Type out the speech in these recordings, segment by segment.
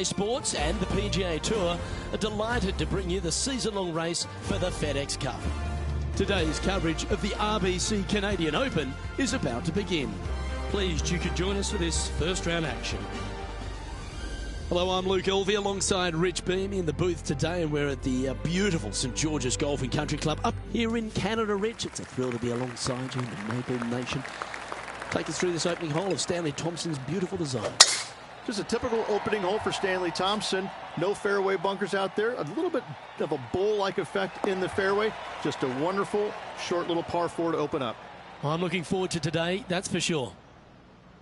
UK Sports and the PGA Tour are delighted to bring you the season-long race for the FedEx Cup. Today's coverage of the RBC Canadian Open is about to begin. Pleased you could join us for this first round action. Hello, I'm Luke Elvey alongside Rich Beamy in the booth today, and we're at the beautiful St George's Golf and Country Club up here in Canada, Rich. It's a thrill to be alongside you in the Maple Nation. Take us through this opening hole of Stanley Thompson's beautiful design. Just a typical opening hole for Stanley Thompson. No fairway bunkers out there. A little bit of a bowl-like effect in the fairway. Just a wonderful, short little par 4 to open up. I'm looking forward to today, that's for sure.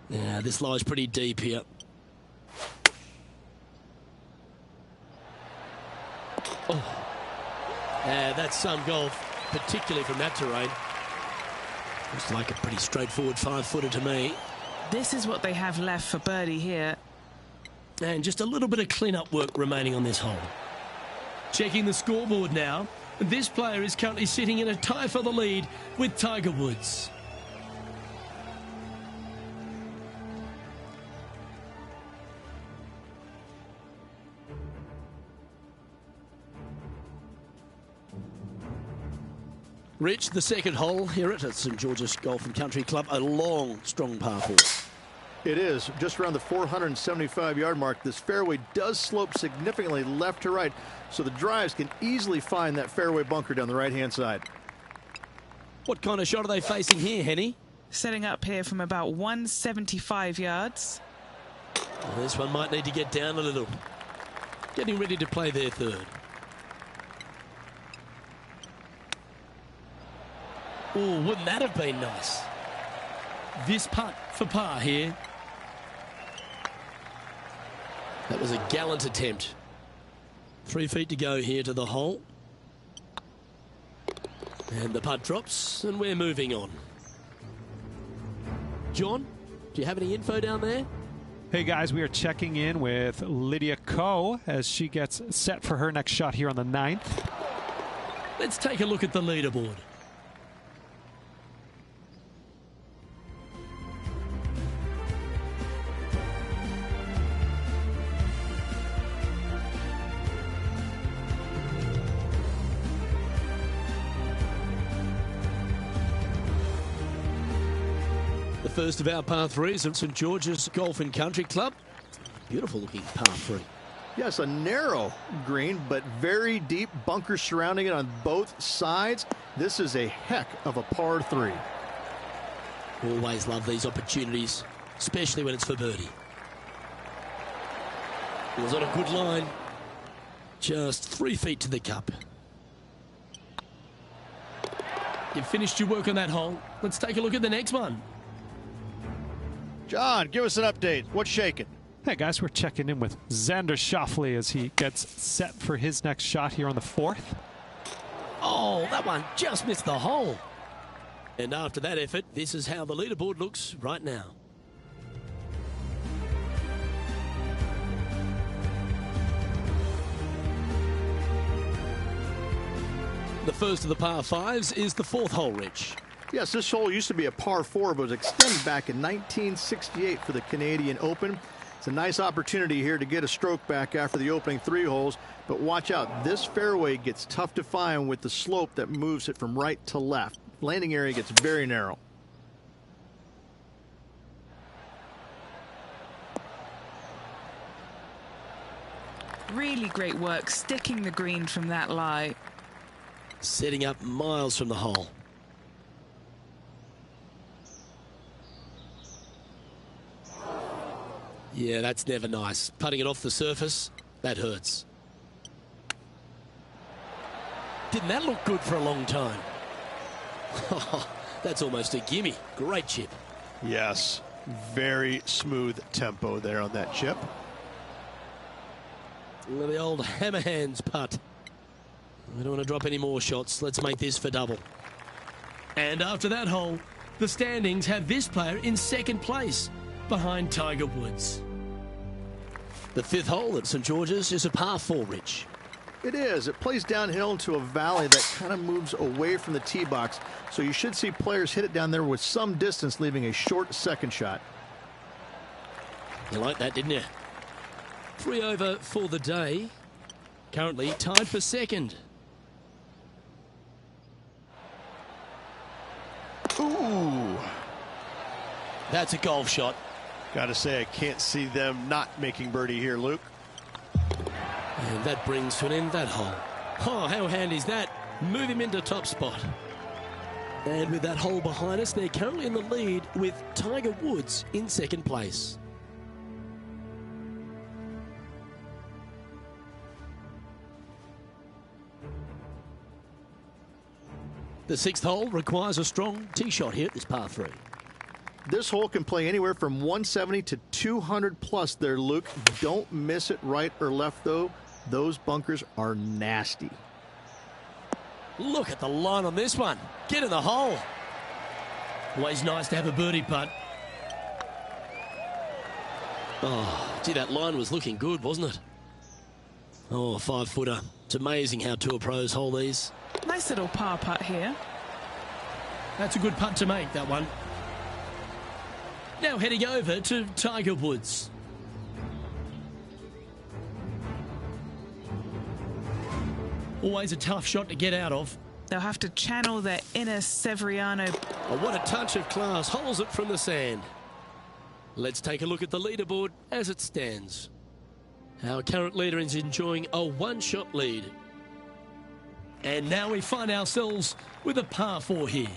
Yeah, this lies pretty deep here. Oh, that's some golf, particularly from that terrain. Looks like a pretty straightforward 5-footer to me. This is what they have left for birdie here. And just a little bit of clean-up work remaining on this hole. Checking the scoreboard now. This player is currently sitting in a tie for the lead with Tiger Woods. Rich, the second hole here at St George's Golf and Country Club, a long, strong par 4. It is just around the 475-yard mark. This fairway does slope significantly left to right, so the drives can easily find that fairway bunker down the right-hand side. What kind of shot are they facing here, Henny? Setting up here from about 175 yards. Well, this one might need to get down a little. Getting ready to play their third. Oh, wouldn't that have been nice? This putt for par here. That was a gallant attempt. 3 feet to go here to the hole. And the putt drops, and we're moving on. John, do you have any info down there? Hey guys, we are checking in with Lydia Ko as she gets set for her next shot here on the 9th. Let's take a look at the leaderboard. The first of our par 3s at St George's Golf and Country Club. Beautiful looking par 3. Yes, a narrow green, but very deep bunkers surrounding it on both sides. This is a heck of a par 3. Always love these opportunities, especially when it's for birdie. It was on a good line. Just 3 feet to the cup. You've finished your work on that hole. Let's take a look at the next one. John, give us an update. What's shaking? Hey guys, we're checking in with Xander Schauffele as he gets set for his next shot here on the 4th. Oh, that one just missed the hole. And after that effort, this is how the leaderboard looks right now. The first of the par 5s is the 4th hole, Rich. Yes, this hole used to be a par 4, but was extended back in 1968 for the Canadian Open. It's a nice opportunity here to get a stroke back after the opening 3 holes, but watch out. This fairway gets tough to find with the slope that moves it from right to left. Landing area gets very narrow. Really great work sticking the green from that lie. Setting up miles from the hole. Yeah, that's never nice. Putting it off the surface, that hurts. Didn't that look good for a long time? That's almost a gimme. Great chip. Yes, very smooth tempo there on that chip. The old hammer hands putt. We don't want to drop any more shots. Let's make this for double. And after that hole, the standings have this player in second place behind Tiger Woods. The fifth hole at St George's is a par 4, Rich. It is. It plays downhill into a valley that kind of moves away from the tee box, so you should see players hit it down there with some distance, leaving a short second shot. You like that, didn't you? 3 over for the day. Currently tied for second. Ooh. That's a golf shot. Got to say, I can't see them not making birdie here, Luke. And that brings to an end that hole. Oh, how handy is that? Move him into top spot. And with that hole behind us, they're currently in the lead with Tiger Woods in second place. The sixth hole requires a strong tee shot here at this par 3. This hole can play anywhere from 170 to 200 plus there, Luke. Don't miss it right or left, though. Those bunkers are nasty. Look at the line on this one. Get in the hole. Always nice to have a birdie putt. Oh, gee, that line was looking good, wasn't it? Oh, a 5-footer. It's amazing how tour pros hold these. Nice little par putt here. That's a good putt to make, that one. Now heading over to Tiger Woods. Always a tough shot to get out of. They'll have to channel their inner Severiano. Oh, what a touch of class. Holds it from the sand. Let's take a look at the leaderboard as it stands. Our current leader is enjoying a one-shot lead. And now we find ourselves with a par 4 here.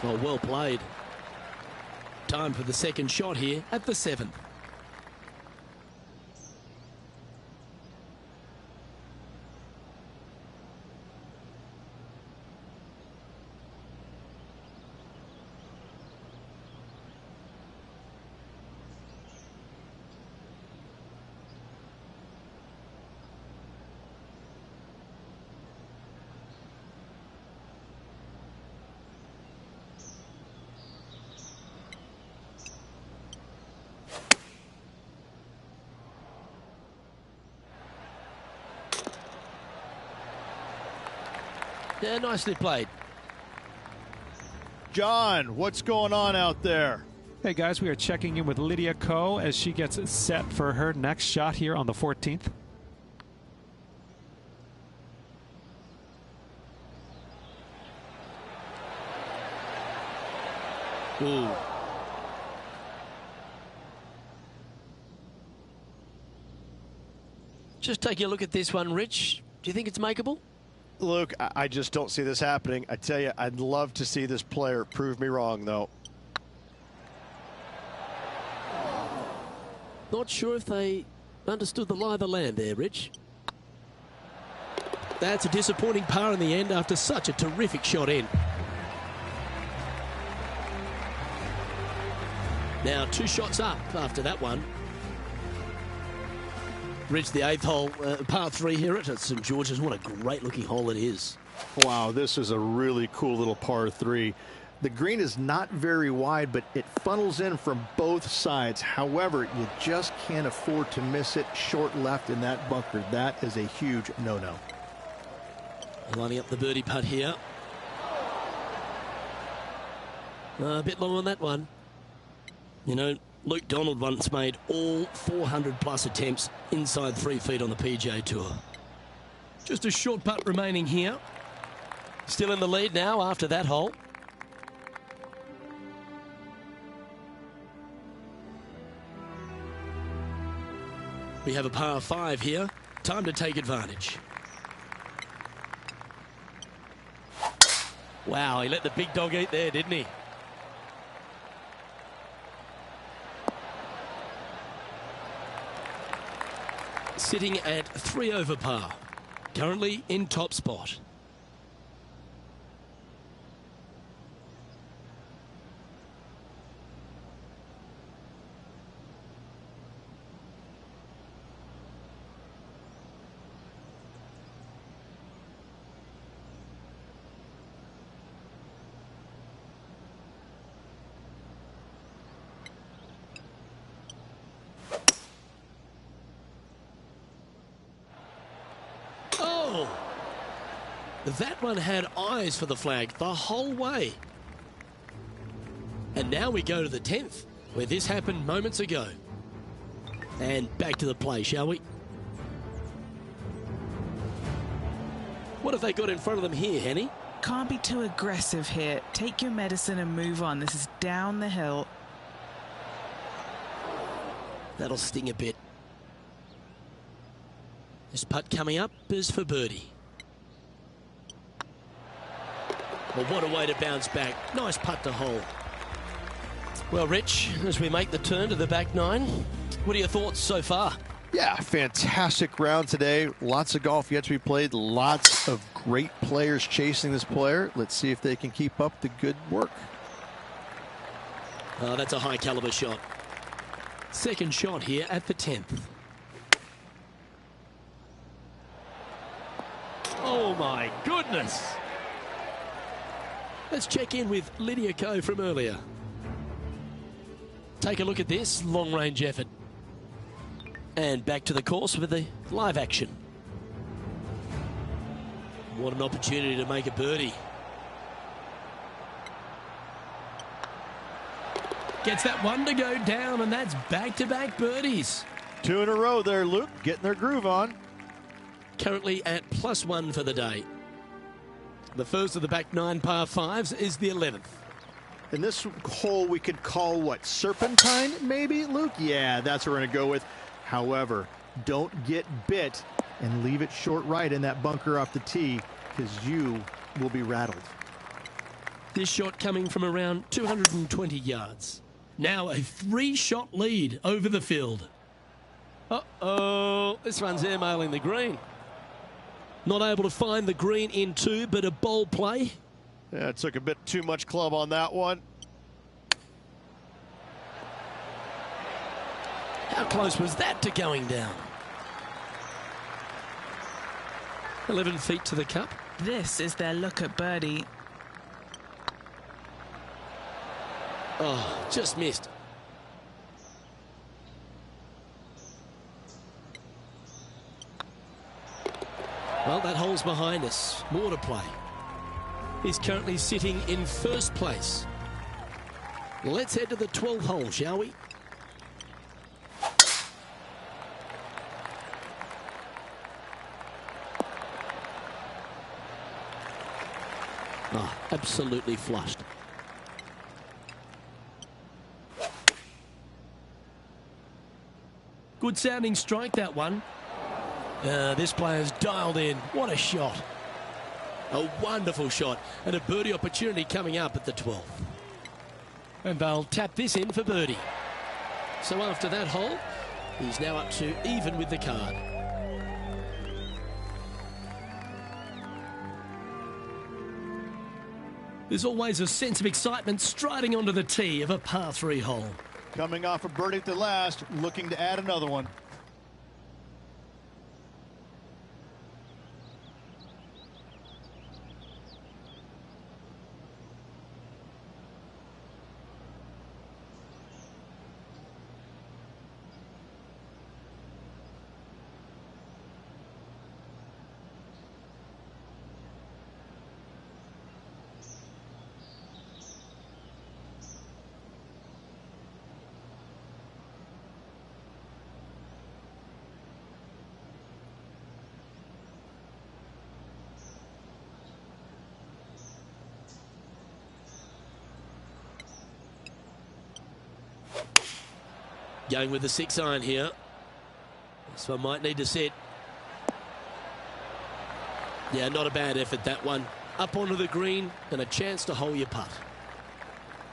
Oh, well played. Time for the second shot here at the 7th. Yeah, nicely played. John, what's going on out there? Hey guys, we are checking in with Lydia Ko as she gets set for her next shot here on the 14th. Ooh. Just taking a look at this one, Rich. Do you think it's makeable? Luke, I just don't see this happening. I tell you, I'd love to see this player prove me wrong, though. Not sure if they understood the lie of the land there, Rich. That's a disappointing par in the end after such a terrific shot in. Now 2 shots up after that one. Rich, the 8th hole, par 3 here at St George's. What a great looking hole it is. Wow, this is a really cool little par 3. The green is not very wide, but it funnels in from both sides. However, you just can't afford to miss it short left in that bunker. That is a huge no-no. Lining up the birdie putt here. A bit long on that one. You know, Luke Donald once made all 400-plus attempts inside 3 feet on the PGA Tour. Just a short putt remaining here. Still in the lead now after that hole. We have a par 5 here. Time to take advantage. Wow, he let the big dog eat there, didn't he? Sitting at 3 over par. Currently in top spot. That one had eyes for the flag the whole way. And now we go to the 10th, where this happened moments ago. And back to the play, shall we? What have they got in front of them here, Henny? Can't be too aggressive here. Take your medicine and move on. This is down the hill. That'll sting a bit. This putt coming up is for birdie. Well, what a way to bounce back. Nice putt to hole. Well, Rich, as we make the turn to the back nine, what are your thoughts so far? Yeah, fantastic round today. Lots of golf yet to be played. Lots of great players chasing this player. Let's see if they can keep up the good work. Oh, that's a high caliber shot. Second shot here at the 10th. Oh my goodness. Let's check in with Lydia Ko from earlier. Take a look at this long range effort. And back to the course with the live action. What an opportunity to make a birdie. Gets that one to go down, and that's back-to-back birdies. 2 in a row there, Luke, getting their groove on. Currently at +1 for the day. The first of the back nine par fives is the 11th. And this hole we could call what, serpentine maybe, Luke? Yeah, that's what we're going to go with. However, don't get bit and leave it short right in that bunker off the tee, because you will be rattled. This shot coming from around 220 yards. Now a 3-shot lead over the field. Uh-oh, this one's airmailing the green. Not able to find the green in 2, but a bold play. Yeah, it took a bit too much club on that one. How close was that to going down? 11 feet to the cup. This is their look at birdie. Oh, just missed. Well, that hole's behind us. More to play. He's currently sitting in first place. Let's head to the 12th hole, shall we? Oh, absolutely flushed. Good sounding strike, that one. This player's dialed in. What a shot. A wonderful shot, and a birdie opportunity coming up at the 12th. And they'll tap this in for birdie. So after that hole, he's now up to even with the card. There's always a sense of excitement striding onto the tee of a par 3 hole. Coming off a birdie at the last, looking to add another one. Going with the 6-iron here. This one might need to sit. Yeah, not a bad effort, that one. Up onto the green and a chance to hole your putt.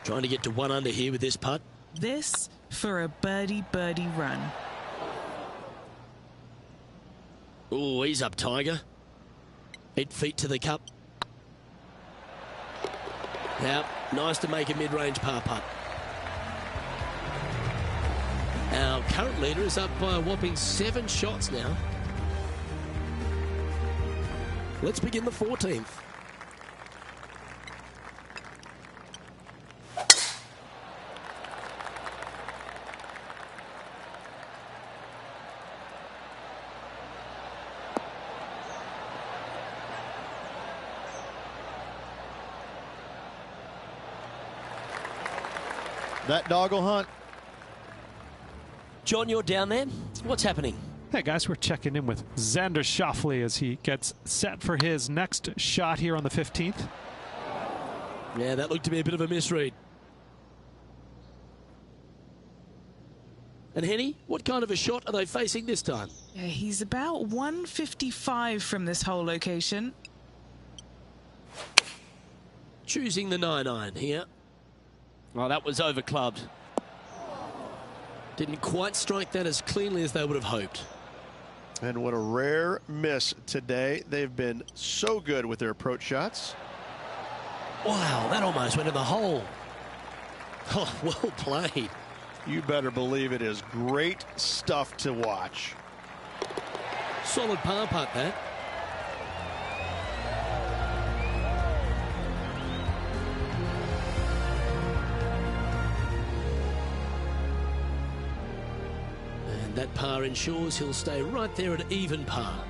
Trying to get to 1 under here with this putt. This for a birdie run. Oh, he's up, Tiger. 8 feet to the cup. Now, nice to make a mid-range par putt. Our current leader is up by a whopping 7 shots now. Let's begin the 14th. That dog will hunt. John, you're down there. What's happening? Hey guys, we're checking in with Xander Schauffele as he gets set for his next shot here on the 15th. Yeah, that looked to be a bit of a misread. And Henny, what kind of a shot are they facing this time? Yeah, he's about 155 from this hole location. Choosing the 9-iron here. Well, that was over-clubbed. Didn't quite strike that as cleanly as they would have hoped. And what a rare miss today. They've been so good with their approach shots. Wow, that almost went in the hole. Oh, well played. You better believe it is great stuff to watch. Solid par putt, that. And that par ensures he'll stay right there at even par.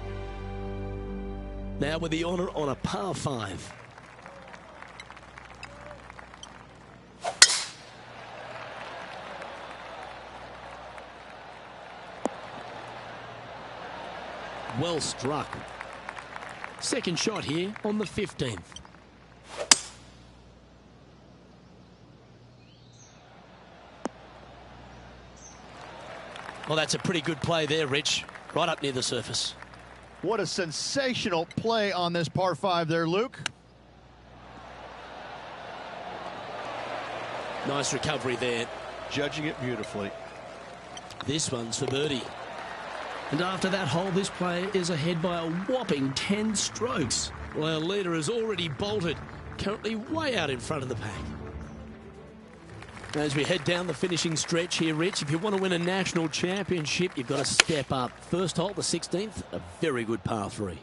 Now with the honour on a par 5. Well struck. Second shot here on the 15th. Well, that's a pretty good play there, Rich. Right up near the surface. What a sensational play on this par 5 there, Luke. Nice recovery there. Judging it beautifully. This one's for birdie. And after that hole, this player is ahead by a whopping 10 strokes. Well, our leader has already bolted, currently way out in front of the pack. As we head down the finishing stretch here, Rich, if you want to win a national championship, you've got to step up. First hole, the 16th, a very good par 3.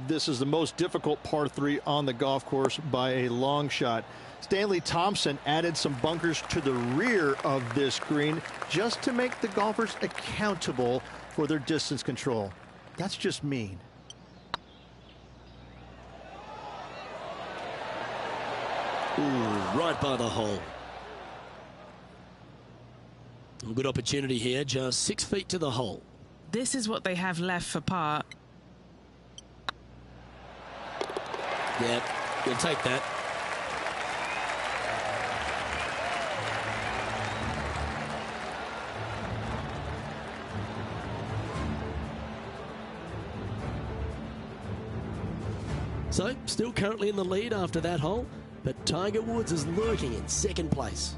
This is the most difficult par 3 on the golf course by a long shot. Stanley Thompson added some bunkers to the rear of this green just to make the golfers accountable for their distance control. That's just mean. Ooh, right by the hole. A good opportunity here, just 6 feet to the hole. This is what they have left for par. Yeah, you'll take that. So, still currently in the lead after that hole, but Tiger Woods is lurking in second place.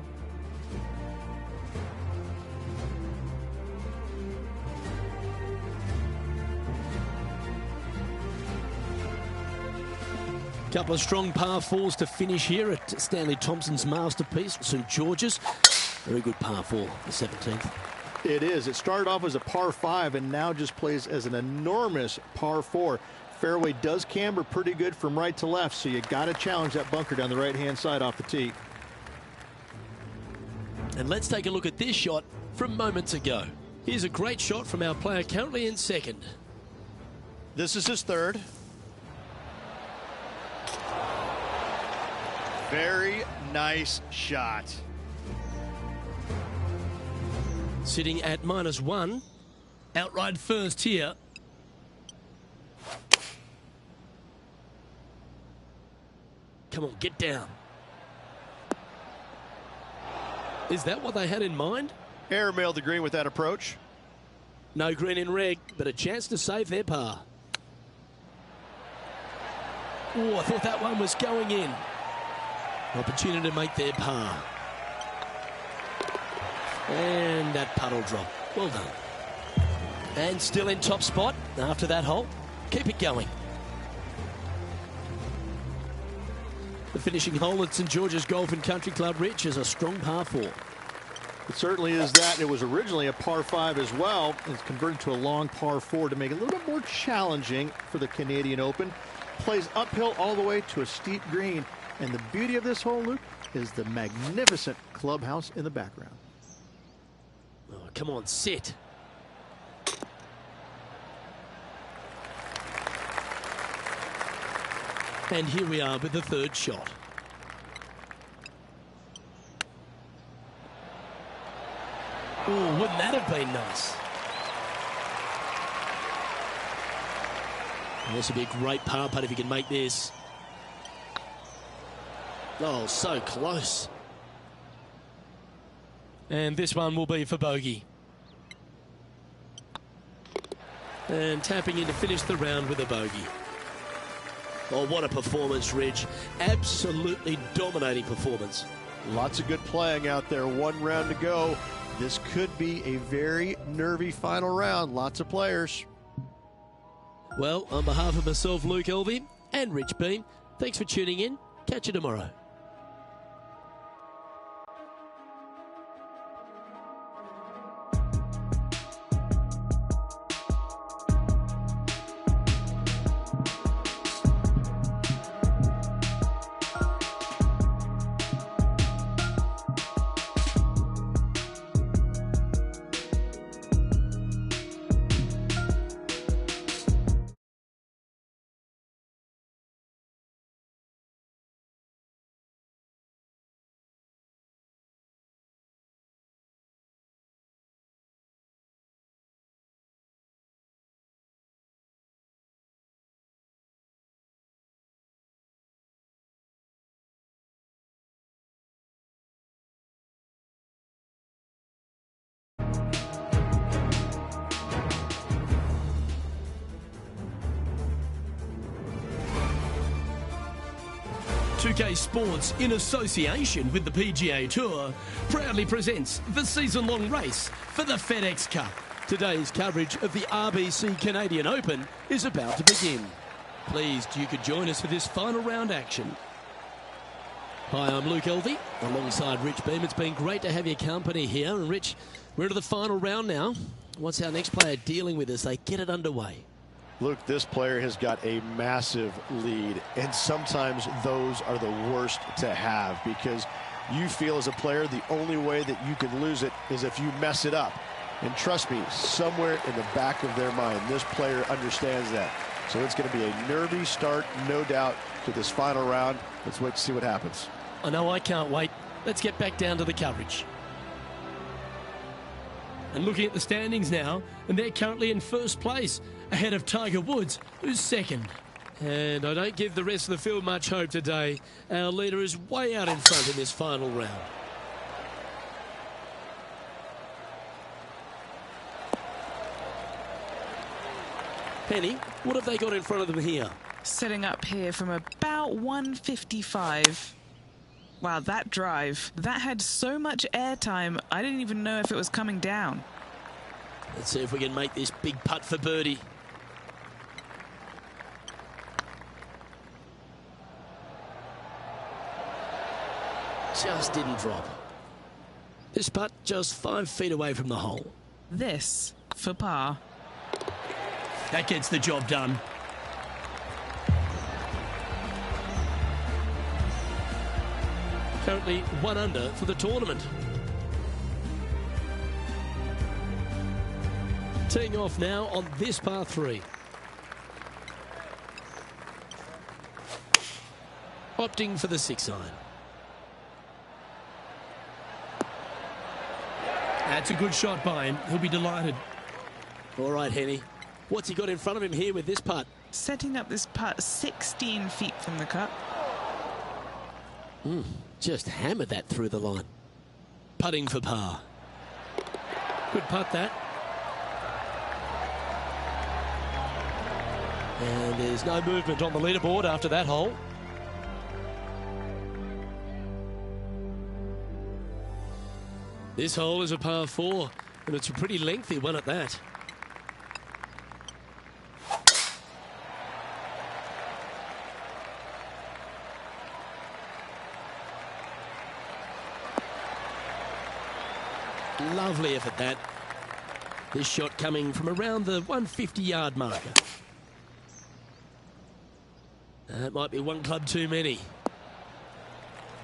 Couple of strong par 4s to finish here at Stanley Thompson's masterpiece, St George's. Very good par 4, the 17th. It is. It started off as a par 5 and now just plays as an enormous par 4. Fairway does camber pretty good from right to left, so you got to challenge that bunker down the right-hand side off the tee. And let's take a look at this shot from moments ago. Here's a great shot from our player currently in second. This is his third. Very nice shot. Sitting at -1. Outright first here. Come on, get down. Is that what they had in mind? Airmailed the green with that approach. No green in reg, but a chance to save their par. Oh, I thought that one was going in. Opportunity to make their par. And that puddle drop. Well done. And still in top spot after that hole. Keep it going. The finishing hole at St George's Golf and Country Club, Rich, is a strong par 4. It certainly is that. It was originally a par 5 as well. It's converted to a long par 4 to make it a little bit more challenging for the Canadian Open. Plays uphill all the way to a steep green. And the beauty of this hole, Luke, is the magnificent clubhouse in the background. Oh, come on, sit. And here we are with the third shot. wouldn't that have been nice? And this would be a great par putt if he can make this. Oh, so close. And this one will be for bogey. And tapping in to finish the round with a bogey. Oh, what a performance, Ridge. Absolutely dominating performance. Lots of good playing out there. One round to go. This could be a very nervy final round. Lots of players. Well, on behalf of myself, Luke Elvey, and Rich Beam, thanks for tuning in. Catch you tomorrow. UK Sports, in association with the PGA Tour, proudly presents the season-long race for the FedEx Cup. Today's coverage of the RBC Canadian Open is about to begin. Pleased you could join us for this final round action. Hi, I'm Luke Elvey, alongside Rich Beam. It's been great to have your company here. And Rich, we're into the final round now. What's our next player dealing with as they get it underway? Luke, this player has got a massive lead, and sometimes those are the worst to have because you feel as a player the only way that you can lose it is if you mess it up. And trust me, somewhere in the back of their mind, this player understands that. So it's going to be a nervy start, no doubt, to this final round. Let's wait to see what happens. I know I can't wait. Let's get back down to the coverage. And looking at the standings now, and they're currently in first place, ahead of Tiger Woods, who's second. And I don't give the rest of the field much hope today. Our leader is way out in front in this final round. Penny, what have they got in front of them here? Setting up here from about 155. Wow, that drive, that had so much airtime, I didn't even know if it was coming down. Let's see if we can make this big putt for birdie. Just didn't drop. This putt just 5 feet away from the hole. This for par. That gets the job done. Currently 1 under for the tournament. Teeing off now on this par 3. Opting for the 6-iron. That's a good shot by him. He'll be delighted. All right, Henny. What's he got in front of him here with this putt? Setting up this putt 16 feet from the cup. Just hammered that through the line. Putting for par. Good putt, that. And there's no movement on the leaderboard after that hole. This hole is a par 4, and it's a pretty lengthy one at that. Lovely effort, that. This shot coming from around the 150-yard marker. That might be one club too many.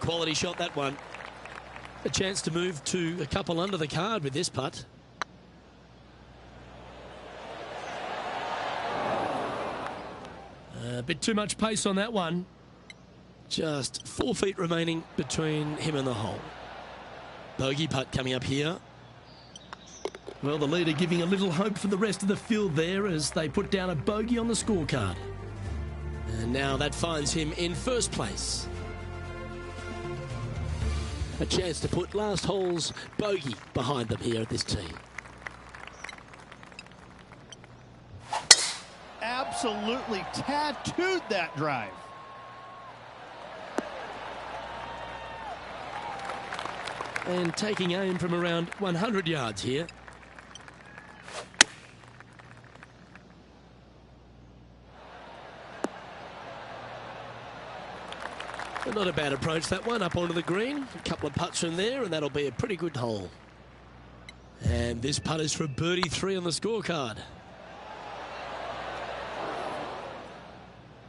Quality shot, that one. A chance to move to a couple under the card with this putt. A bit too much pace on that one. Just 4 feet remaining between him and the hole. Bogey putt coming up here. Well, the leader giving a little hope for the rest of the field there as they put down a bogey on the scorecard. And now that finds him in first place. A chance to put last hole's bogey behind them here at this tee. Absolutely tattooed that drive. And taking aim from around 100 yards here. But not a bad approach, that one, up onto the green. A couple of putts from there, and that'll be a pretty good hole. And this putt is for a birdie 3 on the scorecard.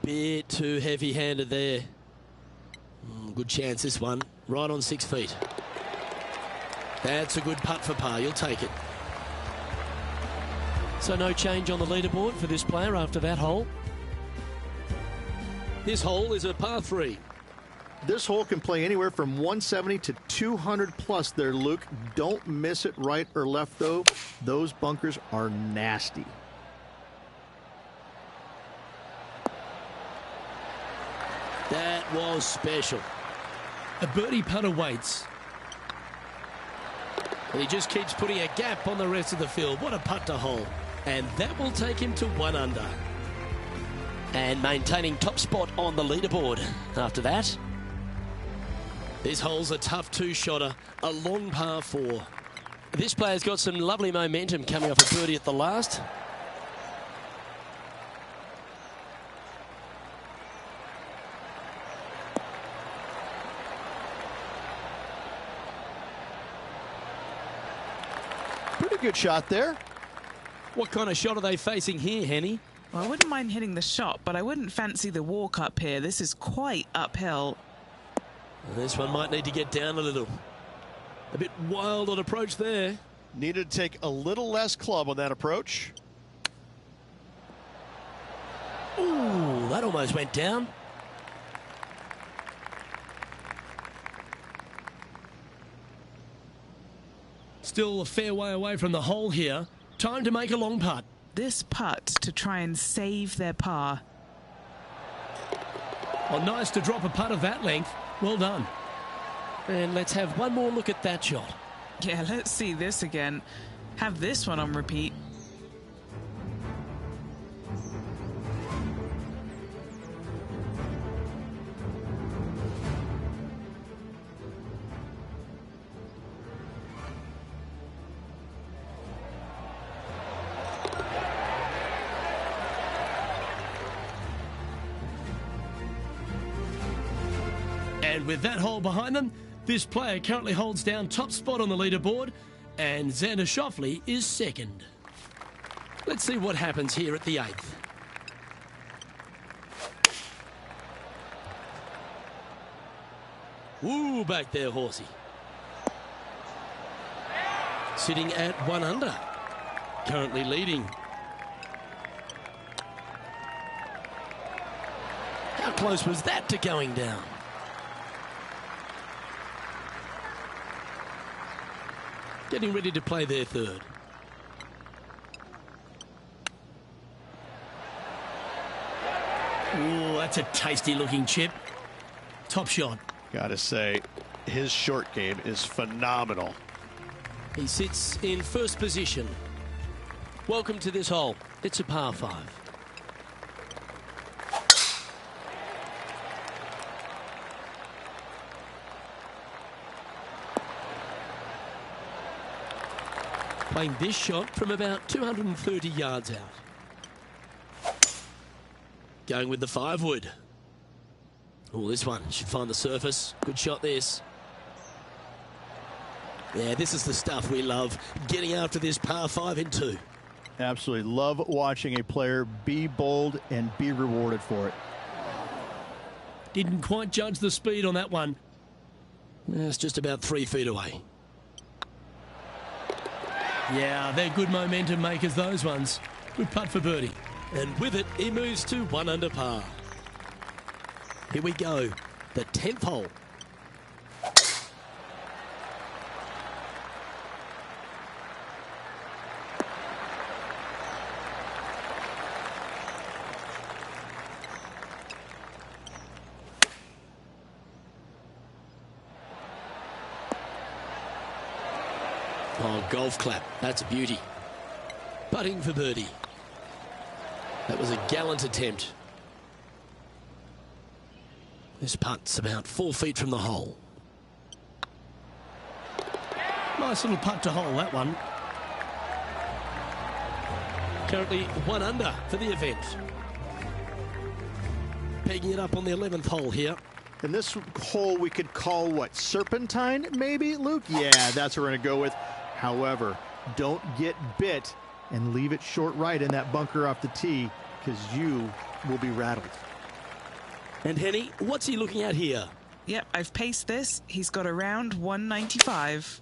Bit too heavy-handed there. Good chance, this one. Right on 6 feet. That's a good putt for par. You'll take it. So no change on the leaderboard for this player after that hole. This hole is a par 3. This hole can play anywhere from 170 to 200 plus there, Luke. Don't miss it right or left, though. Those bunkers are nasty. That was special. A birdie putt awaits. And he just keeps putting a gap on the rest of the field. What a putt to hole. And that will take him to 1 under. And maintaining top spot on the leaderboard after that. This hole's a tough 2-shotter, a long par 4. This player's got some lovely momentum coming off a birdie at the last. Pretty good shot there. What kind of shot are they facing here, Henny? Well, I wouldn't mind hitting the shot, but I wouldn't fancy the walk up here. This is quite uphill. This one might need to get down a little. A bit wild on approach there. Needed to take a little less club on that approach. Ooh, that almost went down. Still a fair way away from the hole here. Time to make a long putt. This putt to try and save their par. Oh, nice to drop a putt of that length. Well done. And let's have one more look at that shot. Yeah, let's see this again. Have this one on repeat. And with that hole behind them, this player currently holds down top spot on the leaderboard, and Xander Schauffele is second. Let's see what happens here at the 8th. Ooh, back there, horsey. Sitting at 1 under. Currently leading. How close was that to going down? Getting ready to play their 3rd. Ooh, that's a tasty looking chip. Top shot. Gotta say, his short game is phenomenal. He sits in first position. Welcome to this hole. It's a par 5. Playing this shot from about 230 yards out. Going with the 5-wood. Oh, this one should find the surface. Good shot, this. Yeah, this is the stuff we love. Getting after this par 5 in 2. Absolutely love watching a player be bold and be rewarded for it. Didn't quite judge the speed on that one. It's just about 3 feet away. Yeah, they're good momentum makers, those ones. Good putt for birdie. And with it, he moves to 1 under par. Here we go. The 10th hole. golf clap. That's a beauty. Putting for birdie. That was a gallant attempt. This putt's about 4 feet from the hole. Nice little putt to hole, that one. Currently 1 under for the event. Pegging it up on the 11th hole here. And this hole we could call what, serpentine maybe, Luke? Yeah, that's what we're going to go with. However, don't get bit and leave it short right in that bunker off the tee, because you will be rattled. And Henny, what's he looking at here? Yep, I've paced this. He's got around 195.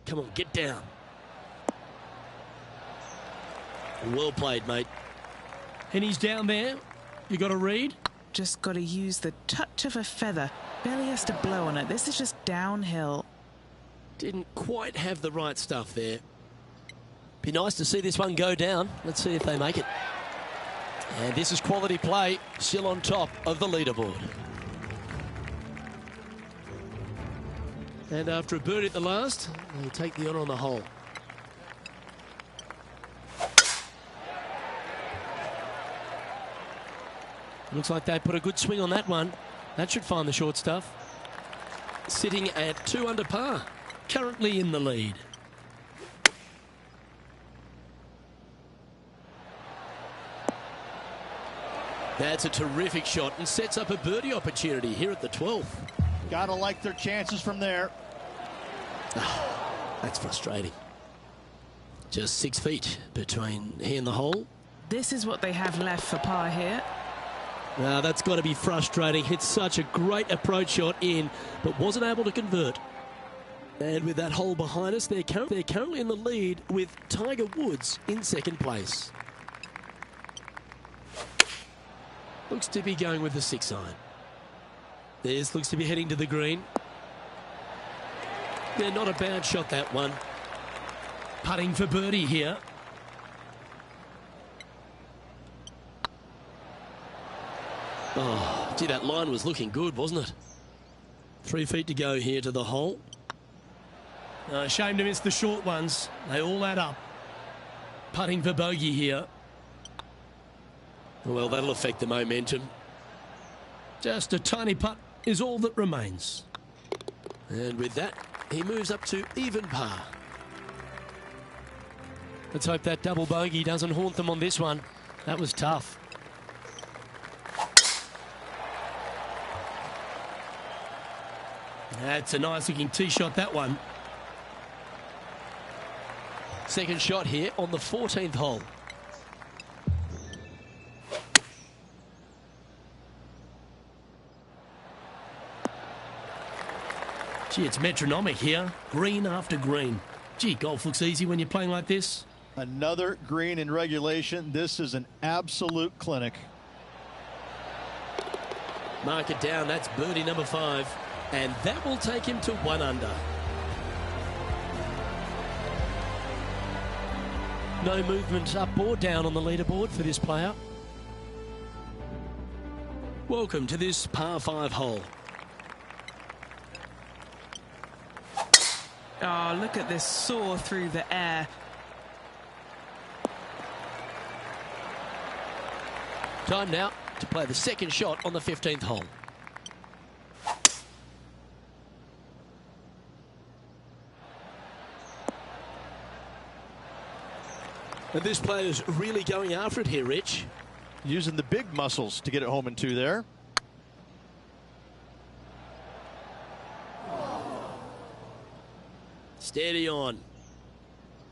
Come on, get down. Well played, mate. Henny's down there. You got a read? Just got to use the touch of a feather. Barely has to blow on it. This is just downhill. Didn't quite have the right stuff there. Be nice to see this one go down. Let's see if they make it. And this is quality play, still on top of the leaderboard. And after a birdie at the last, they'll take the honour on the hole. Looks like they put a good swing on that one. That should find the short stuff. Sitting at 2 under par, currently in the lead. That's a terrific shot and sets up a birdie opportunity here at the 12th. Gotta like their chances from there. Oh, that's frustrating. Just 6 feet between he and the hole. This is what they have left for par here. That's got to be frustrating. Hit such a great approach shot in, but wasn't able to convert. And with that hole behind us, they're currently in the lead with Tiger Woods in second place. Looks to be going with the 6 iron. This looks to be heading to the green. Yeah, not a bad shot, that one. Putting for birdie here. Oh, gee, that line was looking good, wasn't it? 3 feet to go here to the hole. Shame to miss the short ones. They all add up. Putting for bogey here. Well, that'll affect the momentum. Just a tiny putt is all that remains. And with that, he moves up to even par. Let's hope that double bogey doesn't haunt them on this one. That was tough. That's a nice looking tee shot, that one. Second shot here on the 14th hole. Gee, it's metronomic here. Green after green. Gee, golf looks easy when you're playing like this. Another green in regulation. This is an absolute clinic. Mark it down. That's birdie number 5. And that will take him to 1 under. No movement up or down on the leaderboard for this player. Welcome to this par 5 hole. Oh, look at this soar through the air. Time now to play the second shot on the 15th hole. And this player's really going after it here, Rich. Using the big muscles to get it home in 2 there. Steady on.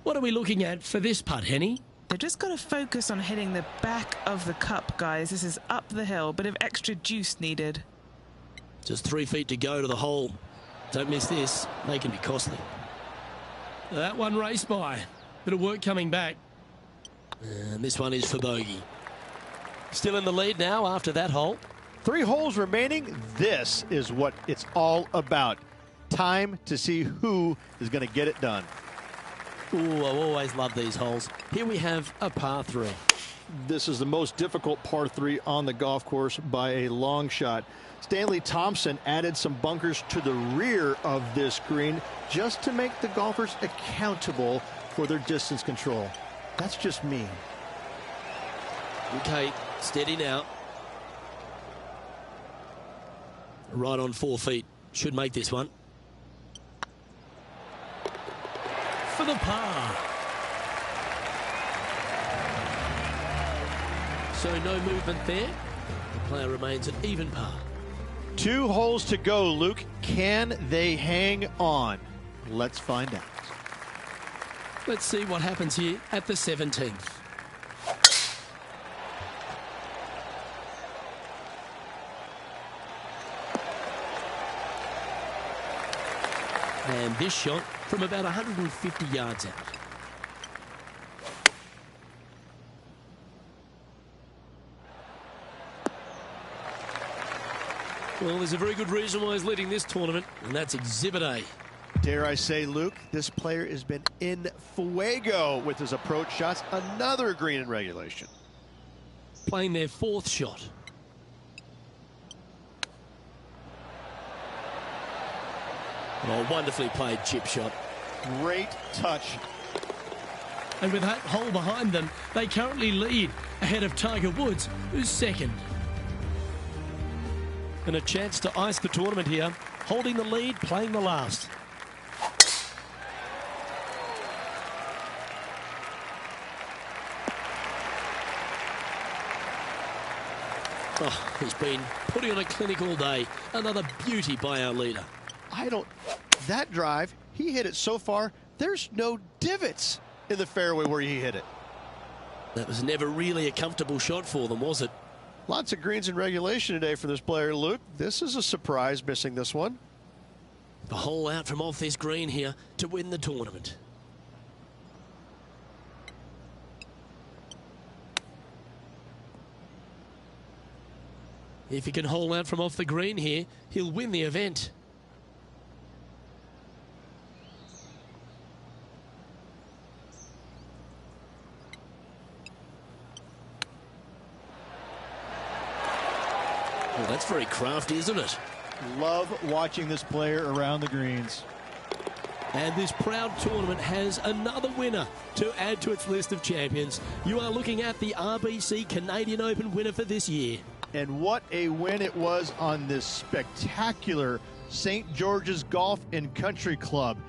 What are we looking at for this putt, Henny? They've just got to focus on hitting the back of the cup, guys. This is up the hill. Bit of extra juice needed. Just 3 feet to go to the hole. Don't miss this. They can be costly. That one raced by. Bit of work coming back. And this one is for bogey. Still in the lead now after that hole. 3 holes remaining. This is what it's all about. Time to see who is going to get it done. Ooh, I always love these holes. Here we have a par 3. This is the most difficult par 3 on the golf course by a long shot. Stanley Thompson added some bunkers to the rear of this green just to make the golfers accountable for their distance control. That's just mean. Okay, steady now. Right on 4 feet. Should make this one. For the par. So no movement there. The player remains at even par. 2 holes to go, Luke. Can they hang on? Let's find out. Let's see what happens here at the 17th. And this shot from about 150 yards out. Well, there's a very good reason why he's leading this tournament, and that's Exhibit A. Dare I say, Luke, this player has been in fuego with his approach shots. Another green in regulation. Playing their 4th shot. Oh, wonderfully played chip shot. Great touch. And with that hole behind them, they currently lead ahead of Tiger Woods, who's 2nd. And a chance to ice the tournament here, holding the lead, playing the last. Oh, he's been putting on a clinic all day. Another beauty by our leader. That drive, he hit it so far, there's no divots in the fairway where he hit it. That was never really a comfortable shot for them, was it? Lots of greens in regulation today for this player, Luke. This is a surprise, missing this one. The hole out from off this green here to win the tournament. If he can hole out from off the green here, he'll win the event. Well, that's very crafty, isn't it? Love watching this player around the greens. And this proud tournament has another winner to add to its list of champions. You are looking at the RBC Canadian Open winner for this year. And what a win it was on this spectacular St. George's Golf and Country Club.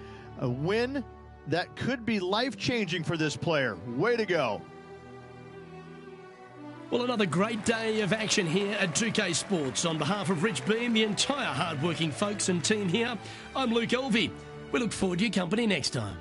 A win that could be life-changing for this player. Way to go. Well, another great day of action here at 2K Sports. On behalf of Rich Beam, the entire hard-working folks and team here, I'm Luke Elvey. We look forward to your company next time.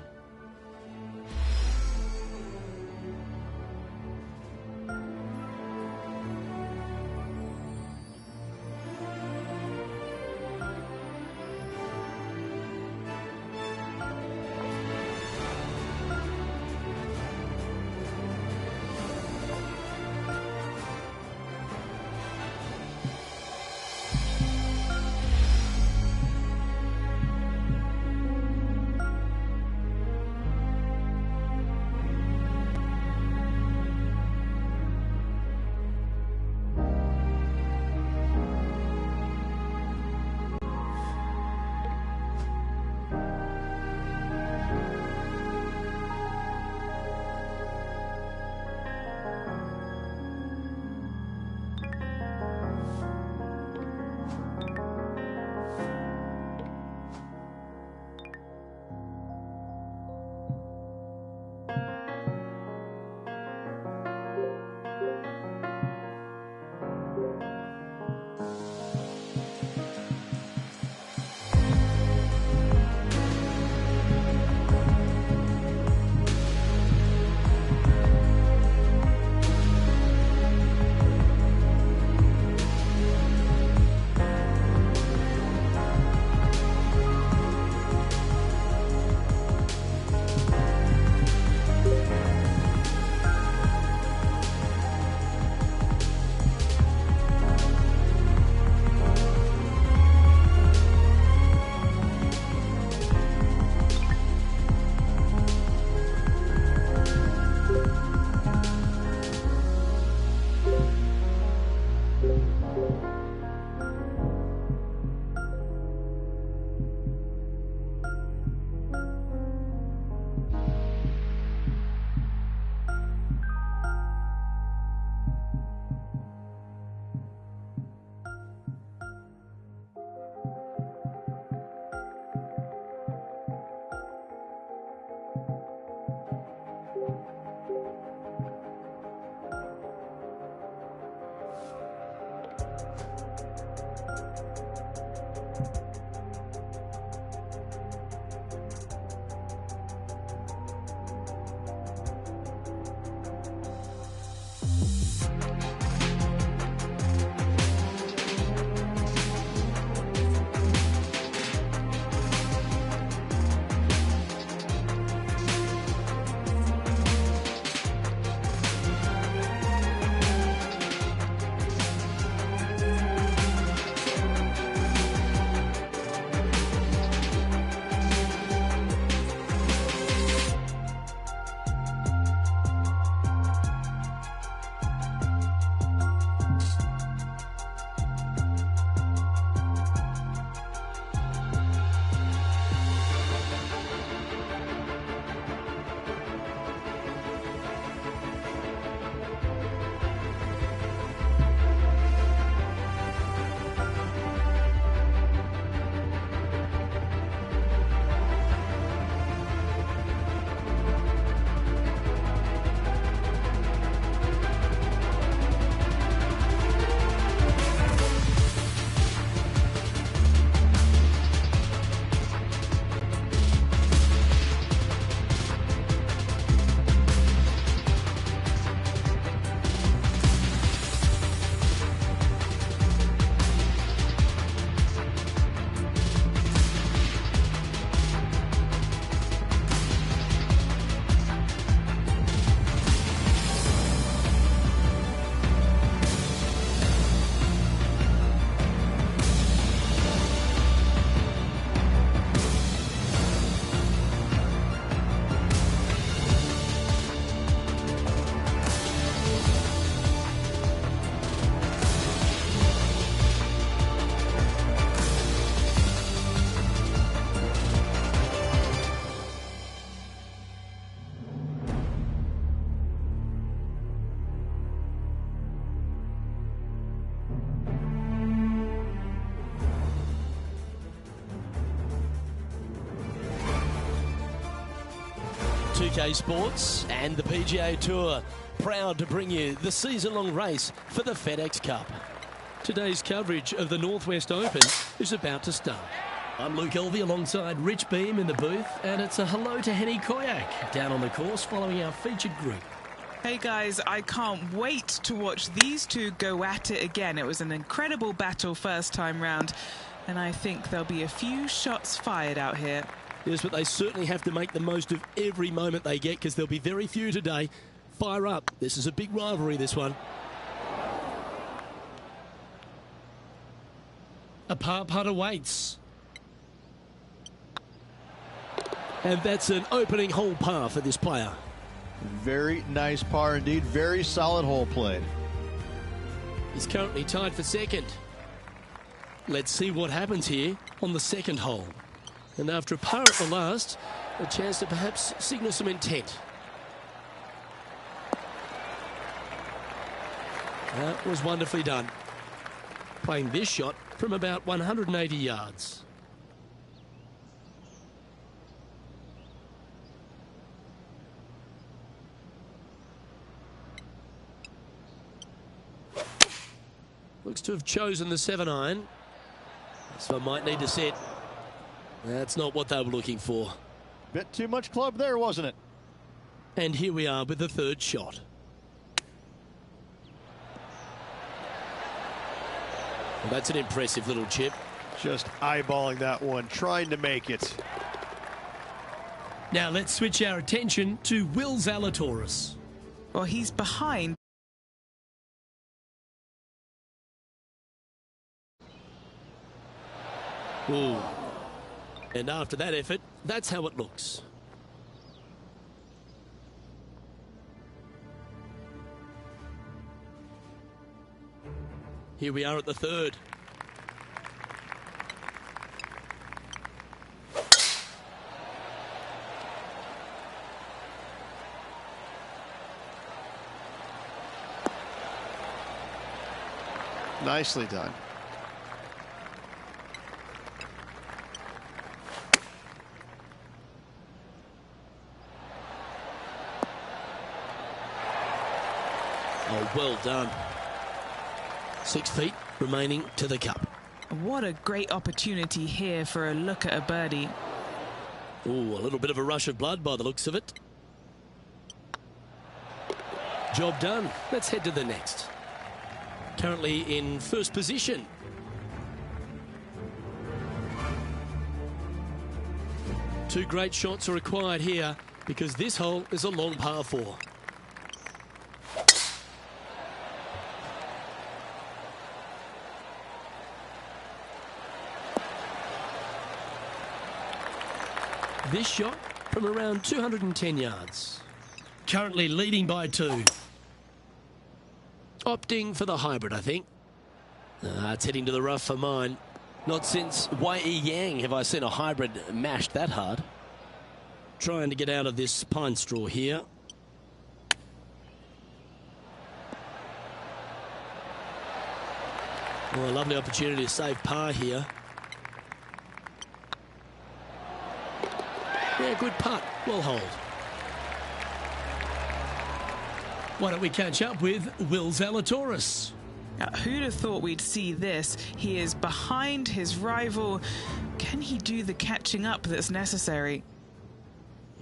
UK Sports and the PGA Tour, proud to bring you the season-long race for the FedEx Cup. Today's coverage of the Northwest Open is about to start. I'm Luke Elvey alongside Rich Beam in the booth, and it's a hello to Henny Koyak down on the course following our featured group. Hey guys, I can't wait to watch these two go at it again. It was an incredible battle first time round, and I think there'll be a few shots fired out here. Yes, but they certainly have to make the most of every moment they get, because there'll be very few today. Fire up. This is a big rivalry, this one. A par putt awaits. And that's an opening hole par for this player. Very nice par indeed. Very solid hole played. He's currently tied for second. Let's see what happens here on the second hole. And after a par at the last, a chance to perhaps signal some intent. That was wonderfully done. Playing this shot from about 180 yards. Looks to have chosen the 7-iron. So I might need to set. That's not what they were looking for. Bit too much club there, wasn't it? And here we are with the third shot. Well, that's an impressive little chip. Just eyeballing that one, trying to make it. Now let's switch our attention to Will Zalatoris. Well, he's behind. Ooh. And after that effort, that's how it looks. Here we are at the third. Nicely done. Oh, well done. 6 feet remaining to the cup. What a great opportunity here for a look at a birdie. Ooh, a little bit of a rush of blood by the looks of it. Job done. Let's head to the next. Currently in first position. Two great shots are required here, because this hole is a long par 4. This shot from around 210 yards. Currently leading by 2. Opting for the hybrid, I think. It's heading to the rough for mine. Not since Y.E. Yang have I seen a hybrid mashed that hard. Trying to get out of this pine straw here. Well, a lovely opportunity to save par here. Yeah, good putt. Well hold. Why don't we catch up with Will Zalatoris? Who'd have thought we'd see this? He is behind his rival. Can he do the catching up that's necessary?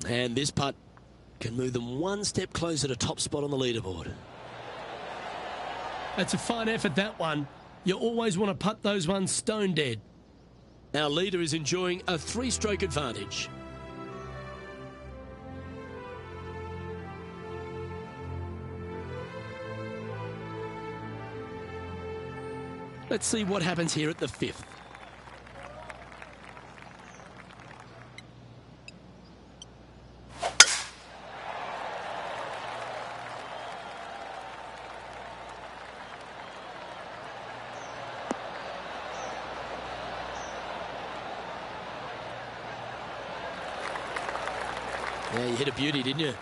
And this putt can move them one step closer to top spot on the leaderboard. That's a fine effort, that one. You always want to putt those ones stone dead. Our leader is enjoying a 3-stroke advantage. Let's see what happens here at the 5th. Yeah, you hit a beauty, didn't you?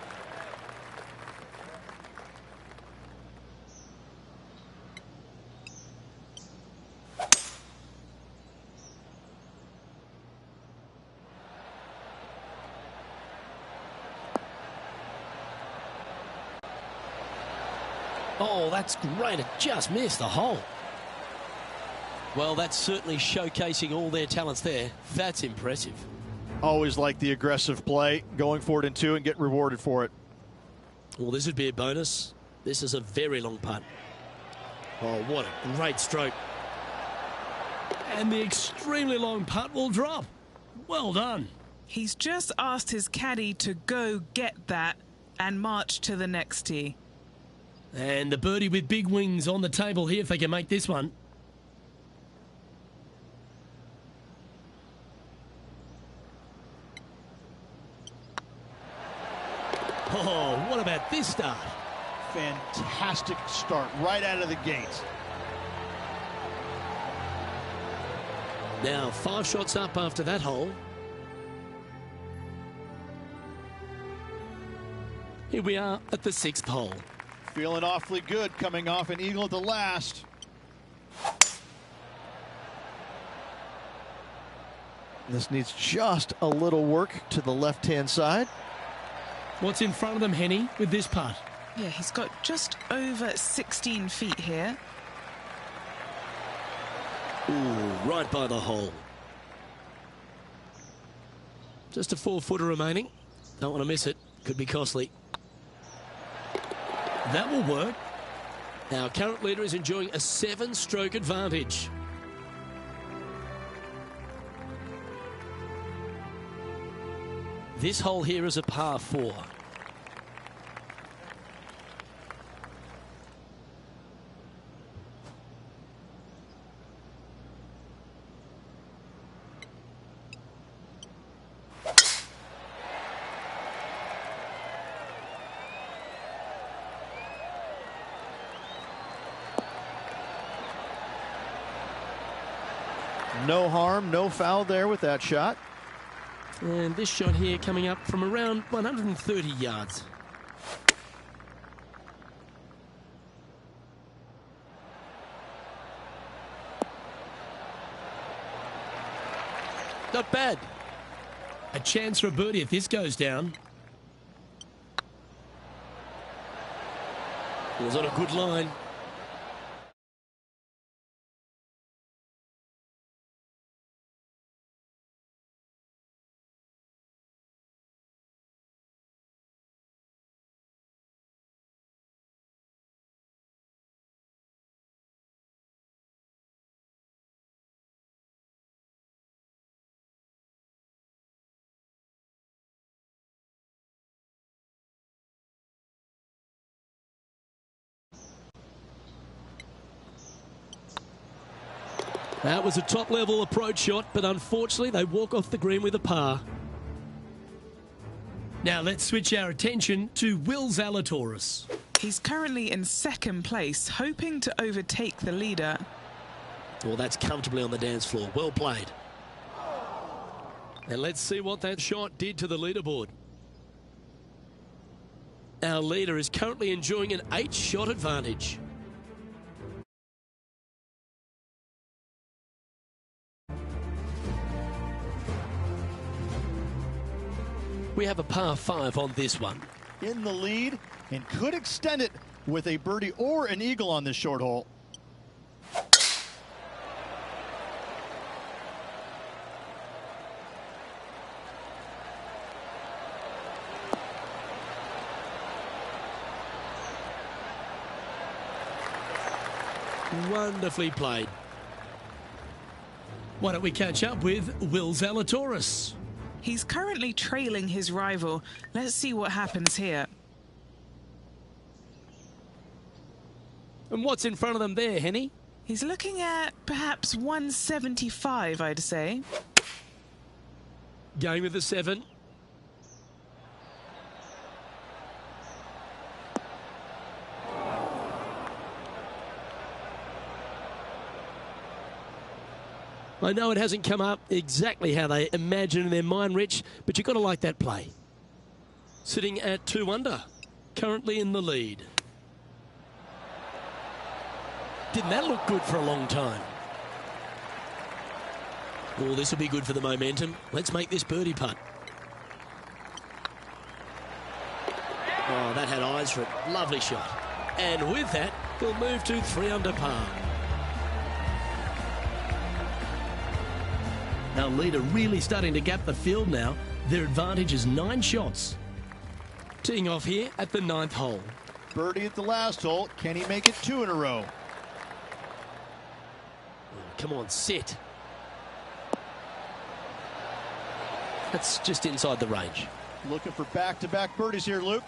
Oh, that's great. It just missed the hole. Well, that's certainly showcasing all their talents there. That's impressive. Always like the aggressive play, going for it in two and getting rewarded for it. Well, this would be a bonus. This is a very long putt. Oh, what a great stroke. And the extremely long putt will drop. Well done. He's just asked his caddy to go get that and march to the next tee. And the birdie with big wings on the table here if they can make this one. Oh, what about this start? Fantastic start right out of the gates. Now 5 shots up after that hole. Here we are at the 6th hole. Feeling awfully good coming off an eagle at the last. This needs just a little work to the left-hand side. What's in front of them, Henny, with this putt? Yeah, he's got just over 16 feet here. Ooh, right by the hole. Just a 4-footer remaining. Don't want to miss it. Could be costly. That will work. Our current leader is enjoying a 7-stroke advantage. This hole here is a par 4. No harm, no foul there with that shot. And this shot here coming up from around 130 yards. Not bad. A chance for a birdie if this goes down. It was on a good line. That was a top-level approach shot, but unfortunately they walk off the green with a par. Now let's switch our attention to Will Zalatoris. He's currently in 2nd place, hoping to overtake the leader. Well, that's comfortably on the dance floor. Well played. And let's see what that shot did to the leaderboard. Our leader is currently enjoying an 8-shot advantage. We have a par 5 on this one. In the lead and could extend it with a birdie or an eagle on this short hole. Wonderfully played. Why don't we catch up with Will Zalatoris? He's currently trailing his rival. Let's see what happens here. And what's in front of them there, Henny? He's looking at perhaps 175, I'd say. Going with the 7. I know it hasn't come up exactly how they imagine in their mind, Rich, but you've got to like that play. Sitting at 2 under, currently in the lead. Didn't that look good for a long time? Oh, this will be good for the momentum. Let's make this birdie putt. Oh, that had eyes for it. Lovely shot. And with that, he'll move to 3 under par. Our leader really starting to gap the field now. Their advantage is 9 shots. Teeing off here at the 9th hole. Birdie at the last hole. Can he make it 2 in a row? Come on, sit. That's just inside the range. Looking for back-to-back birdies here, Luke.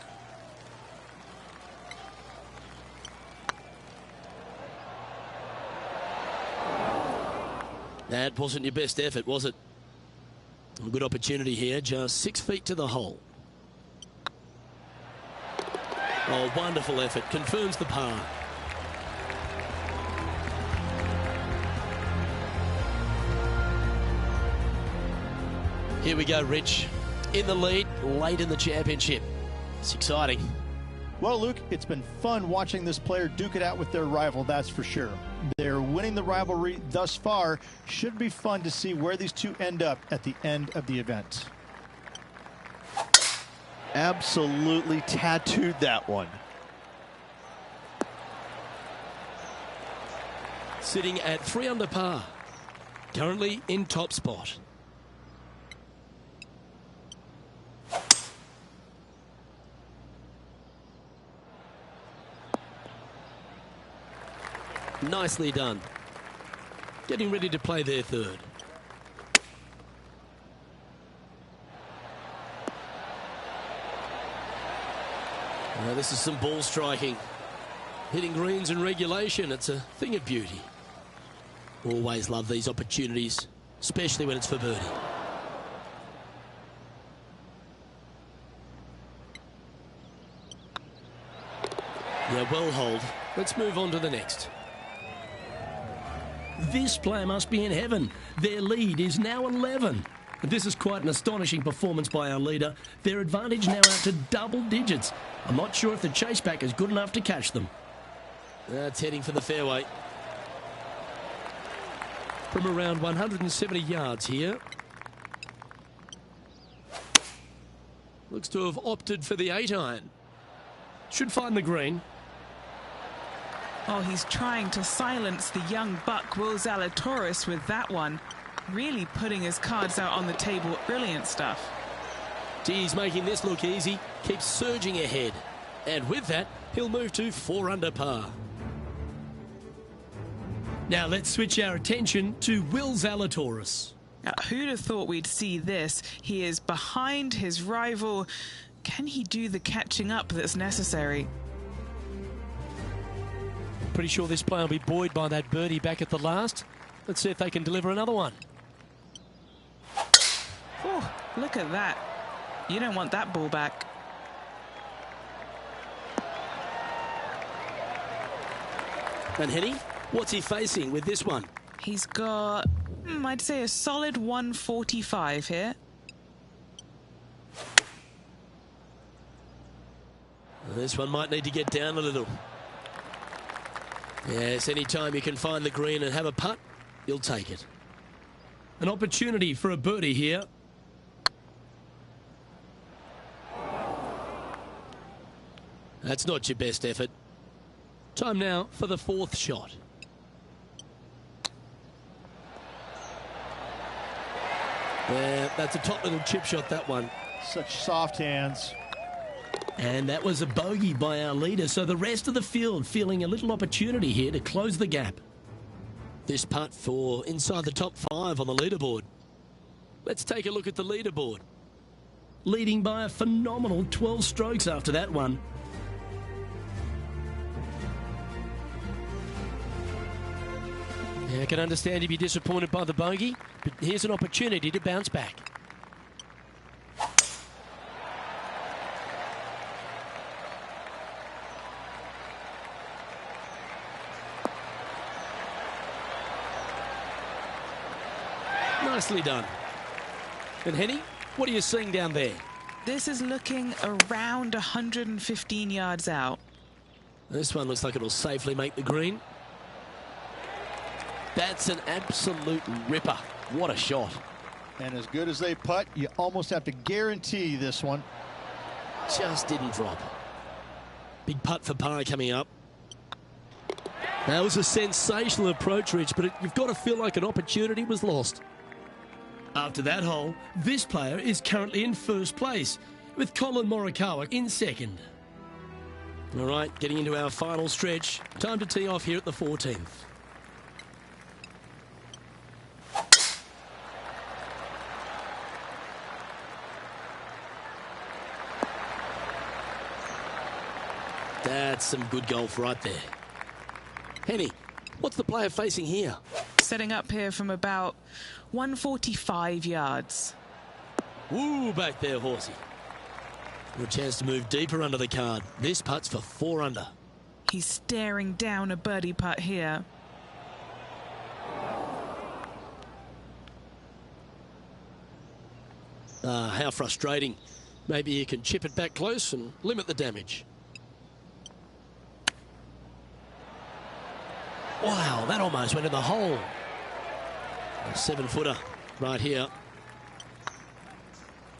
That wasn't your best effort, was it? A good opportunity here, just 6 feet to the hole. Oh, wonderful effort. Confirms the par. Here we go, Rich. In the lead, late in the championship. It's exciting. Well, Luke, it's been fun watching this player duke it out with their rival, that's for sure. They're winning the rivalry thus far. Should be fun to see where these two end up at the end of the event. Absolutely tattooed that one. Sitting at 3 under par. Currently in top spot. Nicely done. Getting ready to play their 3rd. Now this is some ball striking. Hitting greens in regulation, it's a thing of beauty. Always love these opportunities, especially when it's for birdie. Yeah, well hold. Let's move on to the next. This player must be in heaven. Their lead is now 11. This is quite an astonishing performance by our leader. Their advantage now out to double digits. I'm not sure if the chase back is good enough to catch them. That's heading for the fairway. From around 170 yards here. Looks to have opted for the 8-iron. Should find the green. Oh, he's trying to silence the young buck, Will Zalatoris, with that one. Really putting his cards out on the table. Brilliant stuff. He's making this look easy. Keeps surging ahead. And with that, he'll move to 4 under par. Now let's switch our attention to Will Zalatoris. Who'd have thought we'd see this? He is behind his rival. Can he do the catching up that's necessary? Pretty sure this player will be buoyed by that birdie back at the last. Let's see if they can deliver another one. Oh, look at that. You don't want that ball back. And Henny, what's he facing with this one? He's got, I'd say, a solid 145 here. This one might need to get down a little. Yes, any time you can find the green and have a putt, you'll take it. An opportunity for a birdie here. That's not your best effort. Time now for the 4th shot. Yeah, that's a top little chip shot, that one. Such soft hands. And that was a bogey by our leader, so the rest of the field feeling a little opportunity here to close the gap. This putt for inside the top 5 on the leaderboard. Let's take a look at the leaderboard. Leading by a phenomenal 12 strokes after that one. Yeah, I can understand you'd be disappointed by the bogey, but here's an opportunity to bounce back. Nicely done. And Henny, what are you seeing down there? This is looking around 115 yards out. This one looks like it'll safely make the green. That's an absolute ripper. What a shot. And as good as they putt, you almost have to guarantee this one. Just didn't drop. Big putt for par coming up. That was a sensational approach, Rich, but you've got to feel like an opportunity was lost. After that hole, this player is currently in first place, with Colin Morikawa in second. All right, getting into our final stretch. Time to tee off here at the 14th. That's some good golf right there. Henny, what's the player facing here? Setting up here from about 145 yards. Woo, back there, horsey. A chance to move deeper under the card. This putt's for 4 under. He's staring down a birdie putt here. How frustrating. Maybe he can chip it back close and limit the damage. Wow, that almost went in the hole. A 7-footer right here.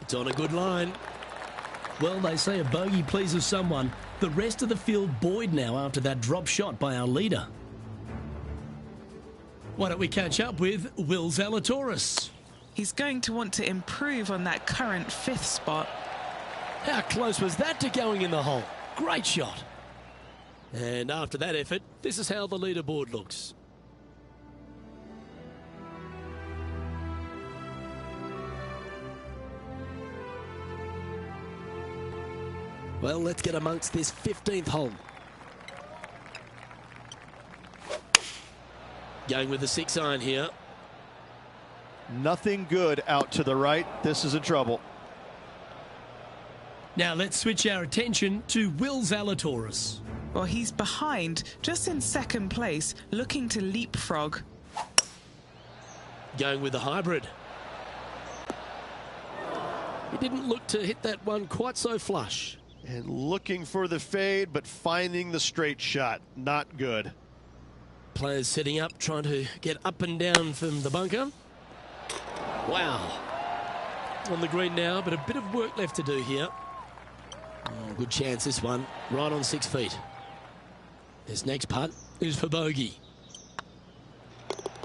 It's on a good line. Well, they say a bogey pleases someone. The rest of the field buoyed now after that drop shot by our leader. Why don't we catch up with Will Zalatoris? He's going to want to improve on that current 5th spot. How close was that to going in the hole? Great shot. And after that effort, this is how the leaderboard looks. Well, let's get amongst this 15th hole. Going with the 6-iron here. Nothing good out to the right. This is in trouble. Now let's switch our attention to Will Zalatoris. Well, he's behind, just in 2nd place, looking to leapfrog. Going with the hybrid. He didn't look to hit that one quite so flush. And looking for the fade, but finding the straight shot. Not good. Players setting up, trying to get up and down from the bunker. Wow. On the green now, but a bit of work left to do here. Oh, good chance this one, right on 6 feet. This next putt is for bogey.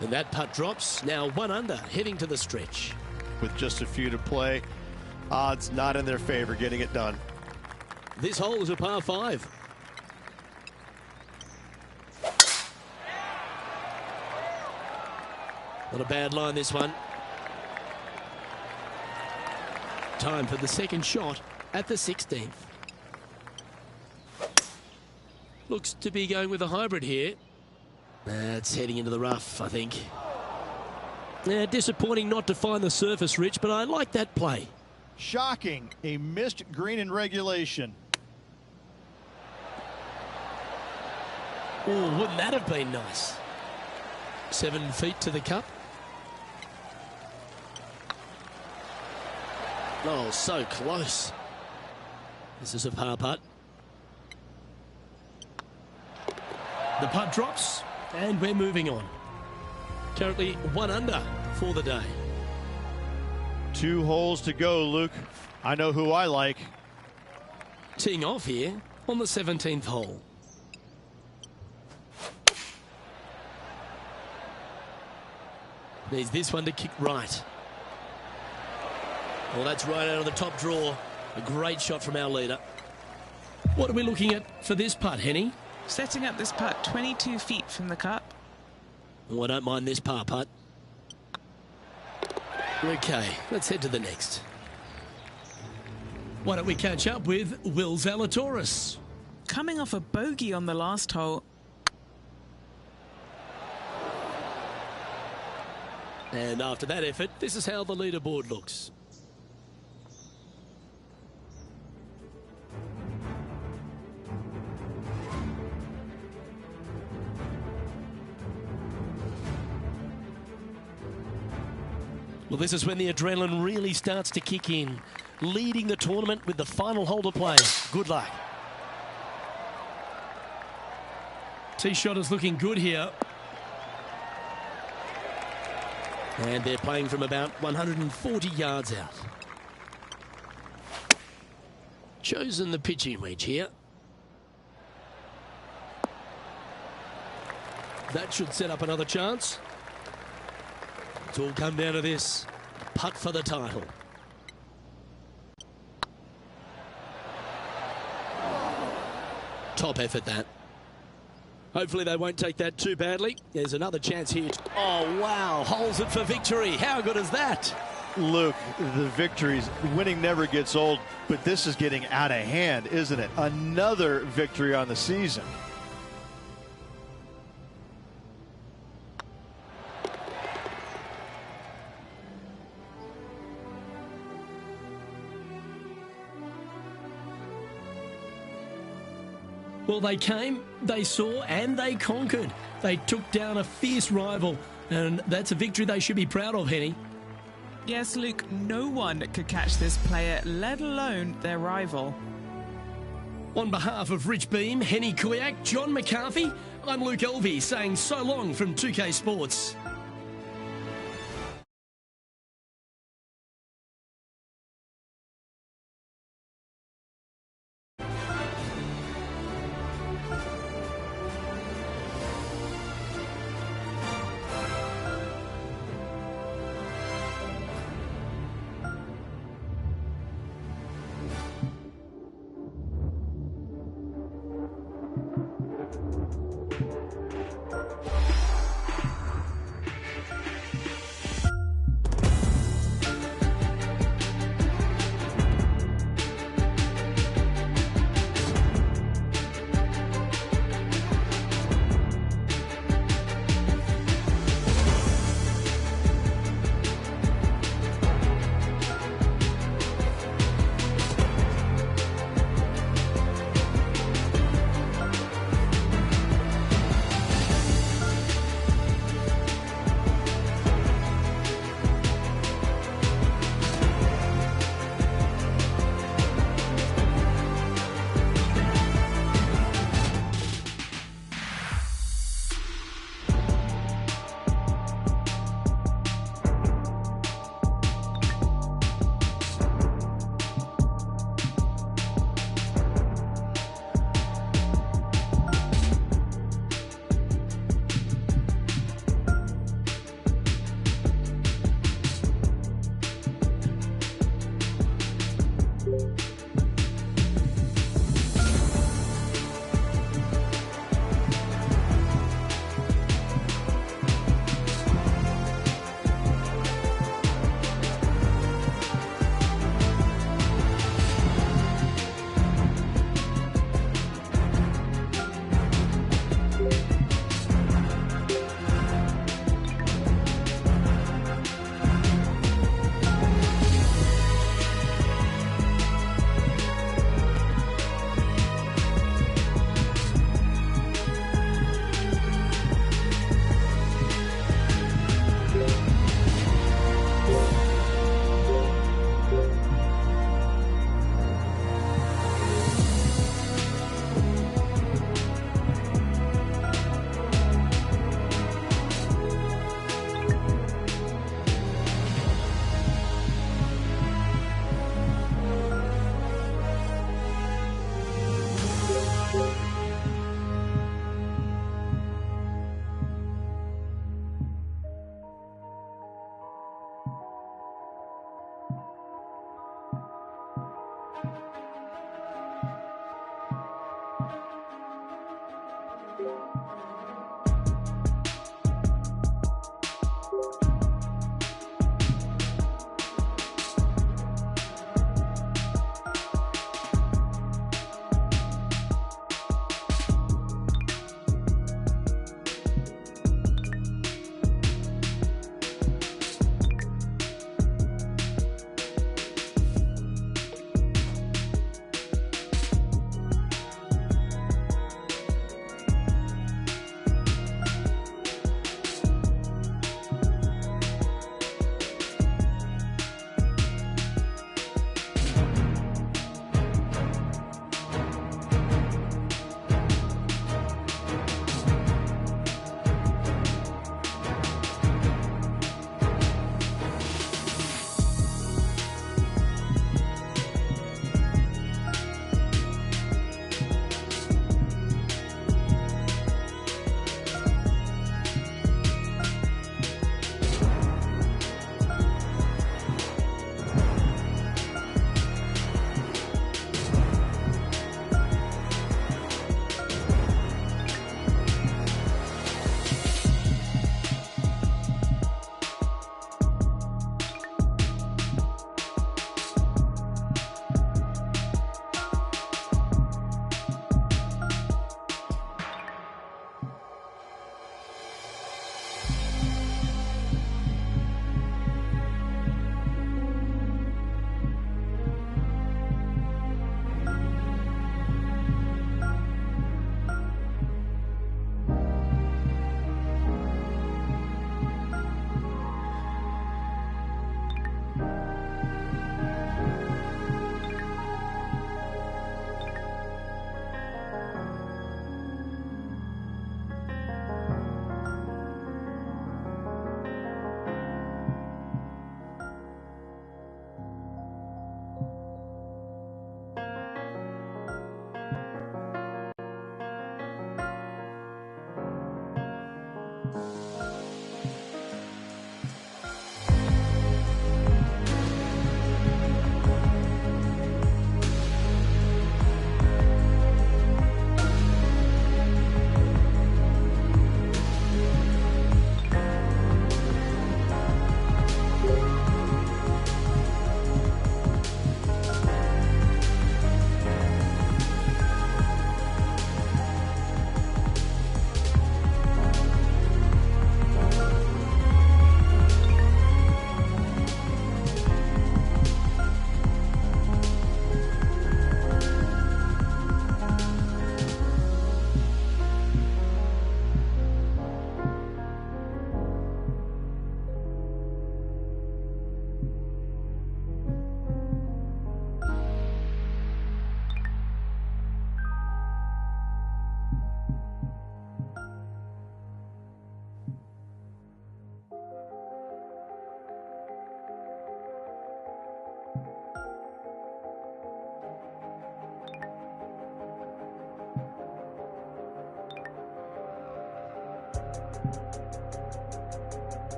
And that putt drops, now 1 under, heading to the stretch. With just a few to play, odds not in their favor getting it done. This hole is a par 5. Not a bad line, this one. Time for the second shot at the 16th. Looks to be going with a hybrid here. That's heading into the rough, I think. Yeah, disappointing not to find the surface, Rich, but I like that play. Shocking. A missed green in regulation. Oh, wouldn't that have been nice? 7 feet to the cup. Oh, so close. This is a par putt. The putt drops, and we're moving on. Currently 1 under for the day. 2 holes to go, Luke. I know who I like. Teeing off here on the 17th hole. Needs this one to kick right. Well, that's right out of the top draw. A great shot from our leader. What are we looking at for this putt, Henny? Setting up this putt 22 feet from the cup. Oh, I don't mind this par putt. Okay, let's head to the next. Why don't we catch up with Will Zalatoris? Coming off a bogey on the last hole. And after that effort, this is how the leaderboard looks. Well, this is when the adrenaline really starts to kick in. Leading the tournament with the final hole to play. Good luck. Tee shot is looking good here. And they're playing from about 140 yards out. Chosen the pitching wedge here. That should set up another chance. It's all come down to this. Putt for the title. Top effort, that. Hopefully they won't take that too badly. There's another chance here. Oh, wow. Holds it for victory. How good is that? Luke, the victories, winning never gets old, but this is getting out of hand, isn't it? Another victory on the season. Well, they came, they saw, and they conquered. They took down a fierce rival, and that's a victory they should be proud of, Henny. Yes, Luke, no one could catch this player, let alone their rival. On behalf of Rich Beam, Henny Kuyak, John McCarthy, I'm Luke Elvey saying so long from 2K Sports.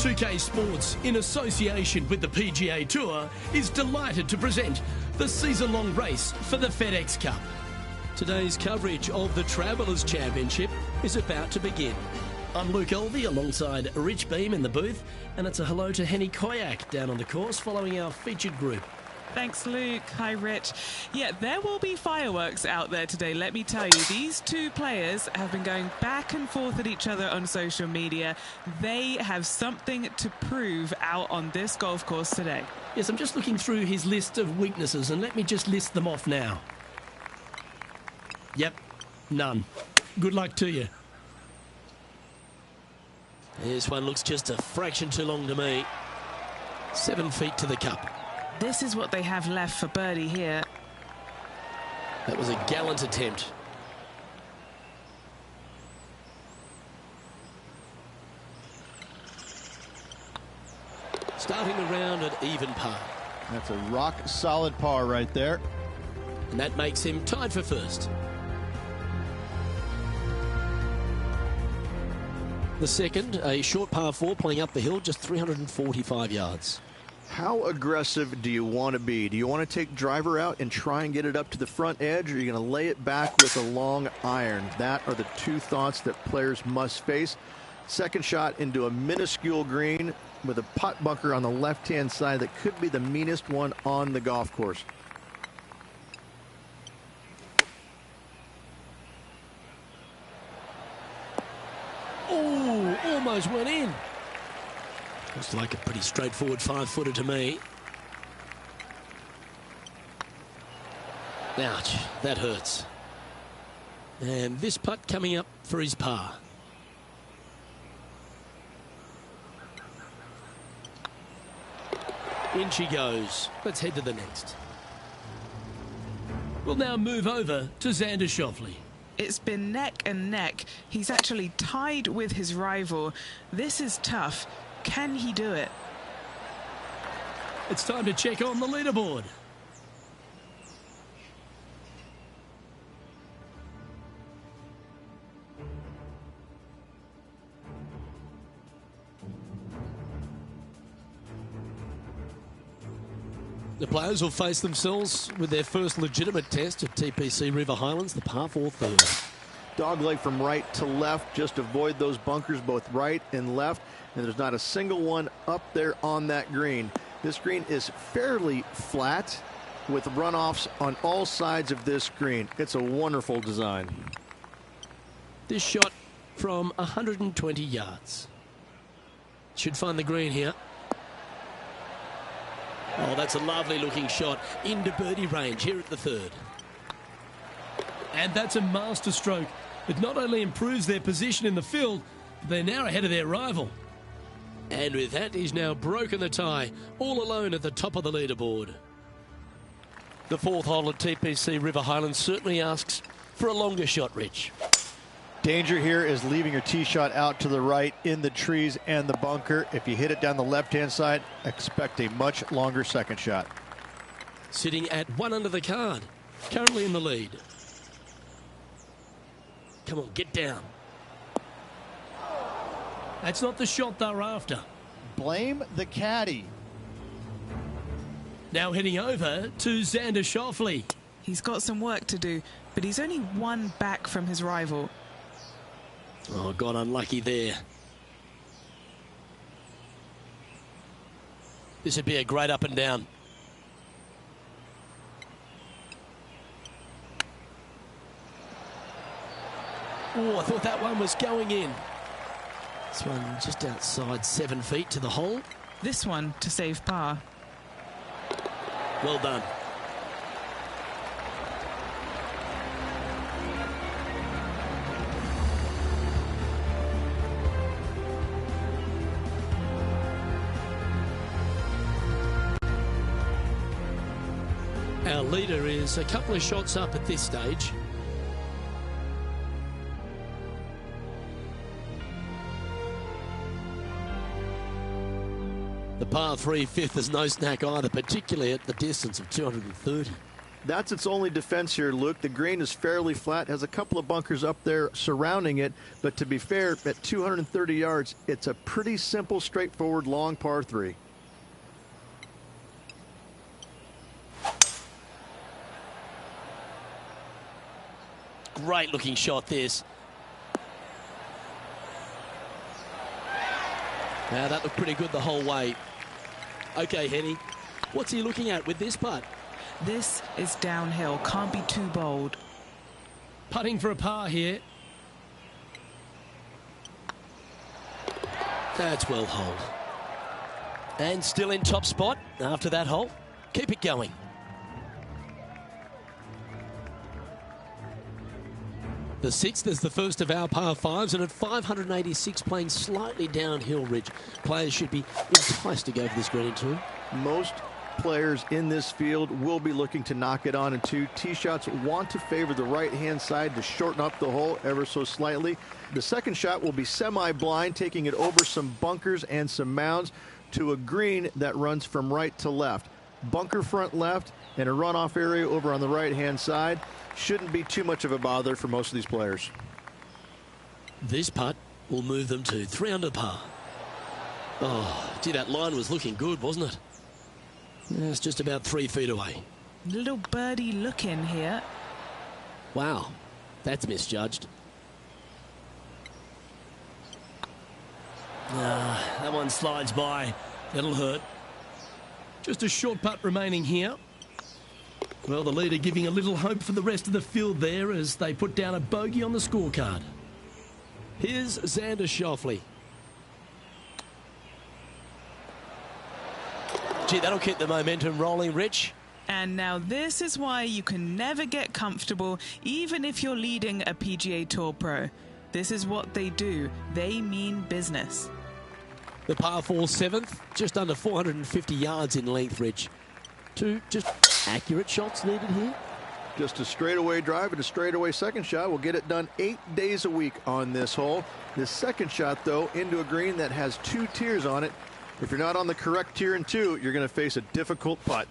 2K Sports, in association with the PGA Tour, is delighted to present the season-long race for the FedEx Cup. Today's coverage of the Travellers Championship is about to begin. I'm Luke Elvey alongside Rich Beam in the booth, and it's a hello to Henny Koyak down on the course following our featured group. Thanks, Luke. Hi, Rich. Yeah, there will be fireworks out there today, let me tell you. These two players have been going back and forth at each other on social media. They have something to prove out on this golf course today. Yes, I'm just looking through his list of weaknesses, and let me just list them off now. Yep, none. Good luck to you. This one looks just a fraction too long to me. 7 feet to the cup. This is what they have left for birdie here. That was a gallant attempt. Starting the round at even par. That's a rock-solid par right there. And that makes him tied for first. The second, a short par 4 playing up the hill, just 345 yards. How aggressive do you want to be? Do you want to take driver out and try and get it up to the front edge, or are you going to lay it back with a long iron? That are the two thoughts that players must face. Second shot into a minuscule green with a putt bunker on the left-hand side that could be the meanest one on the golf course. Oh, almost went in. Looks like a pretty straightforward 5-footer to me. Ouch, that hurts. And this putt coming up for his par. In she goes. Let's head to the next. We'll now move over to Xander Schauffele. It's been neck and neck. He's actually tied with his rival. This is tough. Can he do it? It's time to check on the leaderboard. The players will face themselves with their first legitimate test at TPC River Highlands, the par 4 third. Dogleg from right to left. Just avoid those bunkers both right and left. And there's not a single one up there on that green. This green is fairly flat with runoffs on all sides of this green. It's a wonderful design. This shot from 120 yards. Should find the green here. Oh, that's a lovely looking shot into birdie range here at the third. And that's a master stroke. It not only improves their position in the field, but they're now ahead of their rival. And with that, he's now broken the tie, all alone at the top of the leaderboard. The fourth hole at TPC River Highlands certainly asks for a longer shot, Rich. Danger here is leaving your tee shot out to the right in the trees and the bunker. If you hit it down the left-hand side, expect a much longer second shot. Sitting at 1 under the card, currently in the lead. Come on, get down. That's not the shot they're after. Blame the caddy. Now heading over to Xander Schauffele. He's got some work to do, but he's only one back from his rival. Oh, got unlucky there. This would be a great up and down. Oh, I thought that one was going in. This one just outside 7 feet to the hole. This one to save par. Well done. Our leader is a couple of shots up at this stage. The par 3 fifth is no snack either, particularly at the distance of 230. That's its only defense here, Luke. The green is fairly flat, has a couple of bunkers up there surrounding it, but to be fair, at 230 yards, it's a pretty simple, straightforward, long par 3. Great looking shot, this. Now that looked pretty good the whole way. Okay, Henny, what's he looking at with this putt? This is downhill, can't be too bold. Putting for a par here. That's well holed. And still in top spot after that hole. Keep it going. The 6th is the first of our par 5s, and at 586 playing slightly downhill ridge. Players should be enticed to go for this green in 2. Most players in this field will be looking to knock it on in 2. Tee shots want to favor the right-hand side to shorten up the hole ever so slightly. The second shot will be semi-blind, taking it over some bunkers and some mounds to a green that runs from right to left. Bunker front left and a runoff area over on the right-hand side. Shouldn't be too much of a bother for most of these players. This putt will move them to 3 under par. Oh, gee, that line was looking good, wasn't it? Yeah, it's just about 3 feet away. Little birdie look in here. Wow, that's misjudged. That one slides by. That'll hurt. Just a short putt remaining here. Well, the leader giving a little hope for the rest of the field there as they put down a bogey on the scorecard. Here's Xander Schauffele. Gee, that'll keep the momentum rolling, Rich. And now this is why you can never get comfortable, even if you're leading a PGA Tour pro. This is what they do. They mean business. The par 4 7th, just under 450 yards in length, Rich. 2 just accurate shots needed here. Just a straightaway drive and a straightaway second shot will get it done 8 days a week on this hole. This second shot, though, into a green that has 2 tiers on it. If you're not on the correct tier in 2, you're going to face a difficult putt.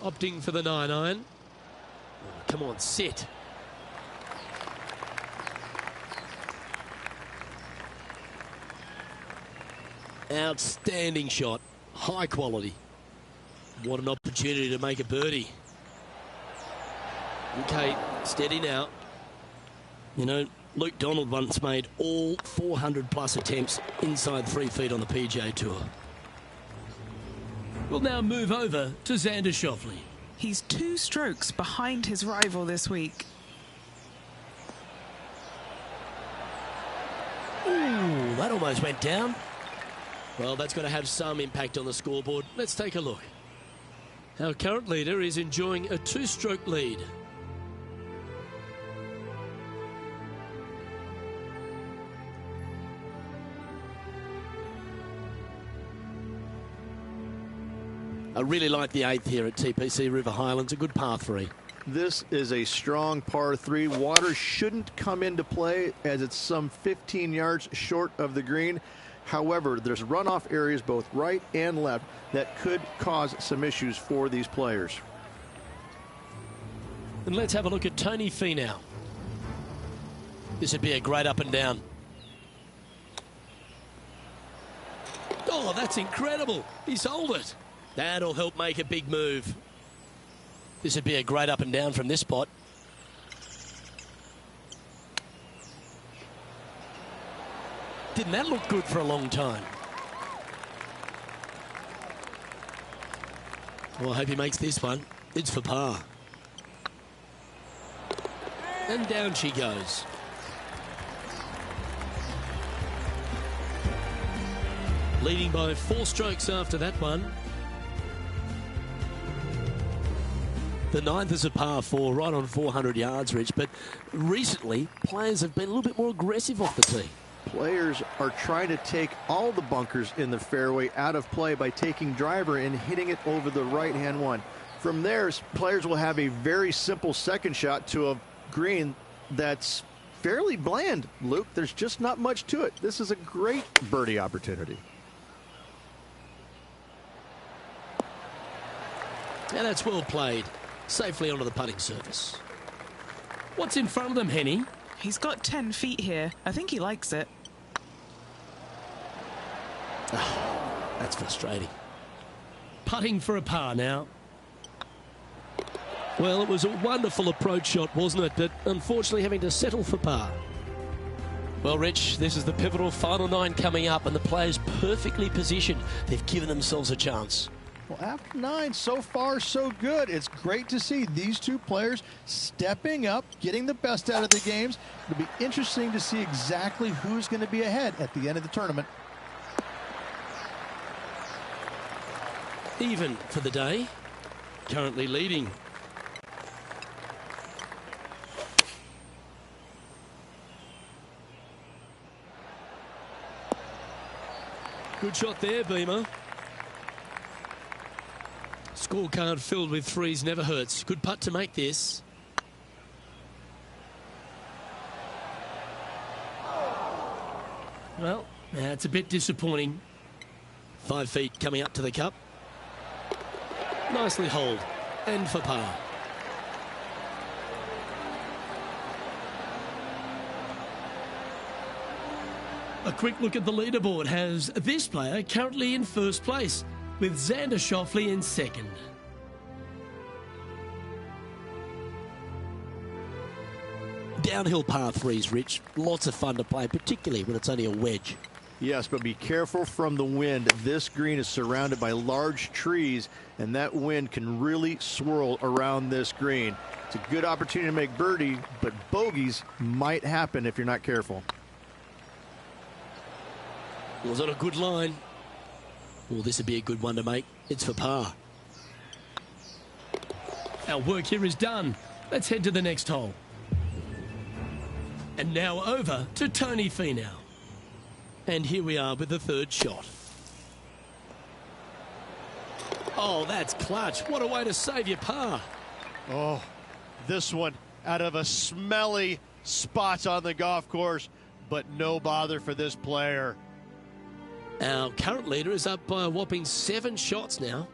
Opting for the 9-iron. Come on, sit. Outstanding shot. High quality. What an opportunity to make a birdie. Okay, steady now. You know, Luke Donald once made all 400-plus attempts inside 3 feet on the PGA Tour. We'll now move over to Xander Schauffele. He's 2 strokes behind his rival this week. Ooh, that almost went down. Well, that's going to have some impact on the scoreboard. Let's take a look. Our current leader is enjoying a 2-stroke lead. I really like the 8th here at TPC River Highlands. A good par 3. This is a strong par 3. Water shouldn't come into play as it's some 15 yards short of the green. However, there's runoff areas both right and left that could cause some issues for these players. And let's have a look at Tony Finau. This would be a great up and down. Oh, that's incredible. He sold it. That'll help make a big move. This would be a great up and down from this spot. Didn't that look good for a long time? Well, I hope he makes this one. It's for par. And down she goes. Leading by 4 strokes after that one. The 9th is a par 4, right on 400 yards, Rich. But recently, players have been a little bit more aggressive off the tee. Players are trying to take all the bunkers in the fairway out of play by taking driver and hitting it over the right-hand one. From there, players will have a very simple second shot to a green that's fairly bland, Luke. There's just not much to it. This is a great birdie opportunity. And that's well played. Safely onto the putting surface. What's in front of them, Henny? He's got 10 feet here. I think he likes it. Oh, that's frustrating. Putting for a par now. Well, it was a wonderful approach shot, wasn't it? But unfortunately having to settle for par. Well, Rich, this is the pivotal final 9 coming up, and the players perfectly positioned. They've given themselves a chance. Well, after 9, so far so good. It's great to see these two players stepping up, getting the best out of the games. It'll be interesting to see exactly who's going to be ahead at the end of the tournament. Even for the day, currently leading. Good shot there, Beamer. Scorecard filled with threes never hurts. Good putt to make this. Well, that's a bit disappointing. 5 feet coming up to the cup. Nicely holed. And for par. A quick look at the leaderboard has this player currently in first place, with Xander Schauffele in second. Downhill par threes, Rich. Lots of fun to play, particularly when it's only a wedge. Yes, but be careful from the wind. This green is surrounded by large trees, and that wind can really swirl around this green. It's a good opportunity to make birdie, but bogeys might happen if you're not careful. Was on a good line. Well, this would be a good one to make. It's for par. Our work here is done. Let's head to the next hole. And now over to Tony Finau. And here we are with the third shot. Oh, that's clutch. What a way to save your par. Oh, this one out of a smelly spot on the golf course, but no bother for this player. Our current leader is up by a whopping 7 shots now.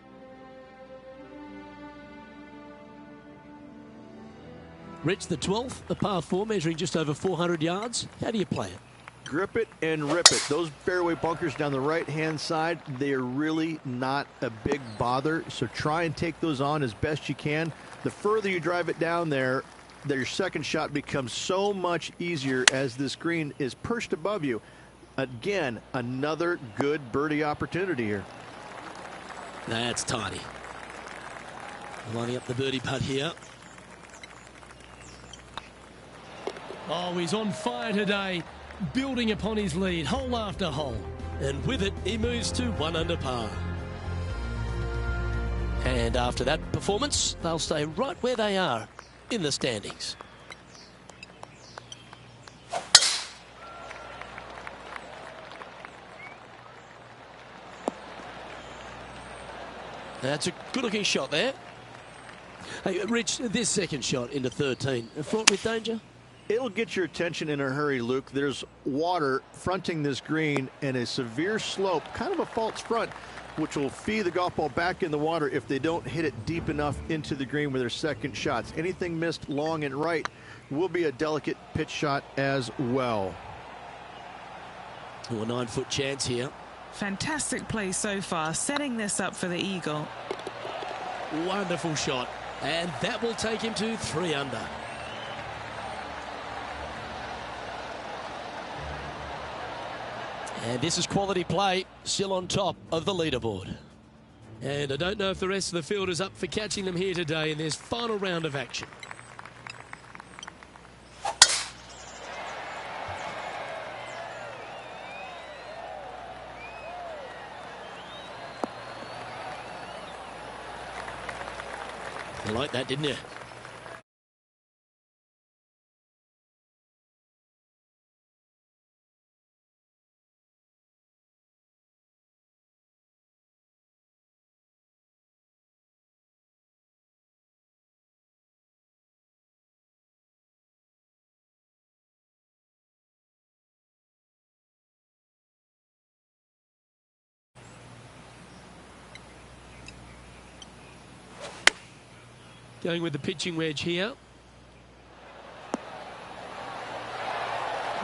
Rich, the 12th, a par 4 measuring just over 400 yards. How do you play it? Grip it and rip it. Those fairway bunkers down the right-hand side, they are really not a big bother, so try and take those on as best you can. The further you drive it down there, your second shot becomes so much easier as this green is perched above you. Again, another good birdie opportunity here. That's tidy. Lining up the birdie putt here. Oh, he's on fire today, building upon his lead, hole after hole. And with it, he moves to 1 under par. And after that performance, they'll stay right where they are in the standings. That's a good-looking shot there. Hey, Rich, this second shot into 13, fraught with danger? It'll get your attention in a hurry, Luke. There's water fronting this green and a severe slope, kind of a false front, which will feed the golf ball back in the water if they don't hit it deep enough into the green with their second shots. Anything missed long and right will be a delicate pitch shot as well. Oh, a 9-foot chance here. Fantastic play so far, setting this up for the eagle. Wonderful shot. And that will take him to 3 under. And this is quality play, still on top of the leaderboard. And I don't know if the rest of the field is up for catching them here today in this final round of action. You like that, didn't you? Going with the pitching wedge here.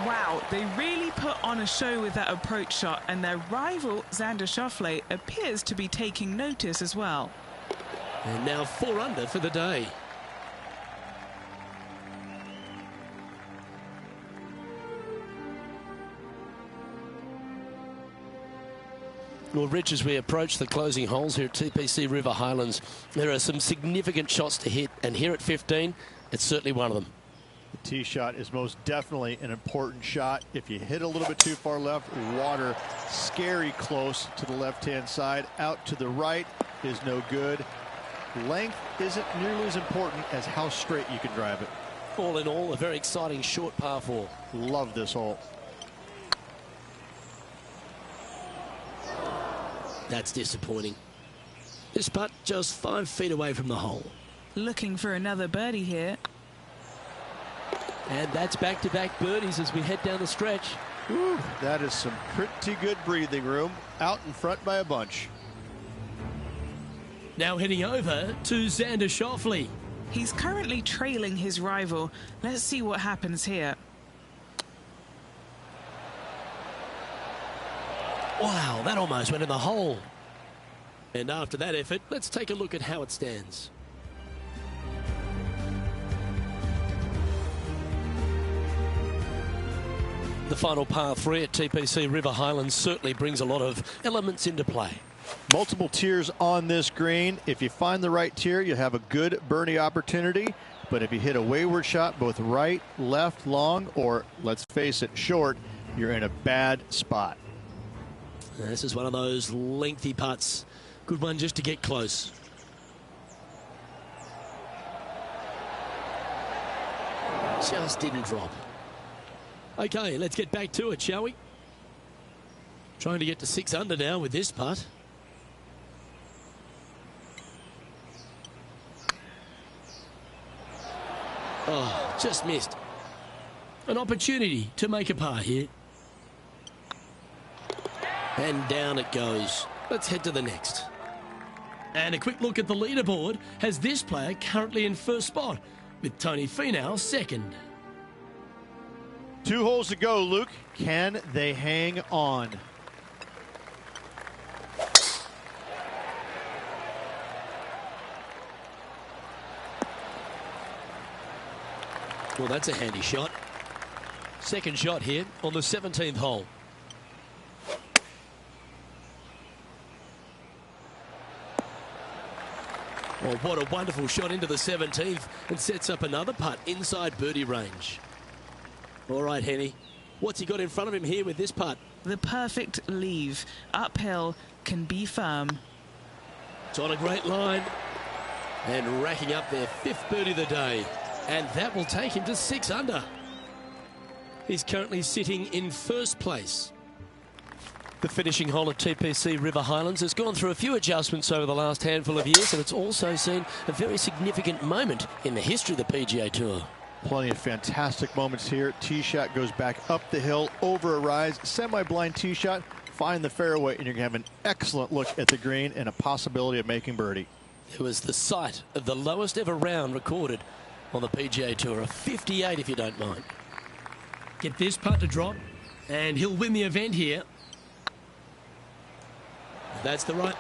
Wow, they really put on a show with that approach shot, and their rival, Xander Schauffele, appears to be taking notice as well. And now 4 under for the day. Well, Rich, as we approach the closing holes here at TPC River Highlands, there are some significant shots to hit, and here at 15, it's certainly one of them. The tee shot is most definitely an important shot. If you hit a little bit too far left, water scary close to the left-hand side. Out to the right is no good. Length isn't nearly as important as how straight you can drive it. All in all, a very exciting short par 4. Love this hole. That's disappointing. This putt just 5 feet away from the hole. Looking for another birdie here. And that's back-to-back birdies as we head down the stretch. Whew, that is some pretty good breathing room. Out in front by a bunch. Now heading over to Xander Schauffele. He's currently trailing his rival. Let's see what happens here. Wow, that almost went in the hole. And after that effort, let's take a look at how it stands. The final par 3 at TPC River Highlands certainly brings a lot of elements into play. Multiple tiers on this green. If you find the right tier, you'll have a good birdie opportunity. But if you hit a wayward shot, both right, left, long, or let's face it, short, you're in a bad spot. This is one of those lengthy putts. Good one just to get close. Just didn't drop. Okay, let's get back to it, shall we? Trying to get to 6 under now with this putt. Oh, just missed. An opportunity to make a par here. And down it goes. Let's head to the next. And a quick look at the leaderboard has this player currently in first spot, with Tony Finau second. 2 holes to go, Luke. Can they hang on? Well, that's a handy shot. Second shot here on the 17th hole. Well, what a wonderful shot into the 17th, and sets up another putt inside birdie range. All right, Henny, what's he got in front of him here with this putt? The perfect leave. Uphill, can be firm. It's on a great line, and racking up their 5th birdie of the day. And that will take him to 6 under. He's currently sitting in first place. The finishing hole at TPC River Highlands has gone through a few adjustments over the last handful of years, and it's also seen a very significant moment in the history of the PGA Tour. Plenty of fantastic moments here. Tee shot goes back up the hill, over a rise, semi-blind tee shot, find the fairway, and you're going to have an excellent look at the green and a possibility of making birdie. It was the site of the lowest ever round recorded on the PGA Tour, a 58 if you don't mind. Get this putt to drop, and he'll win the event here. That's the right.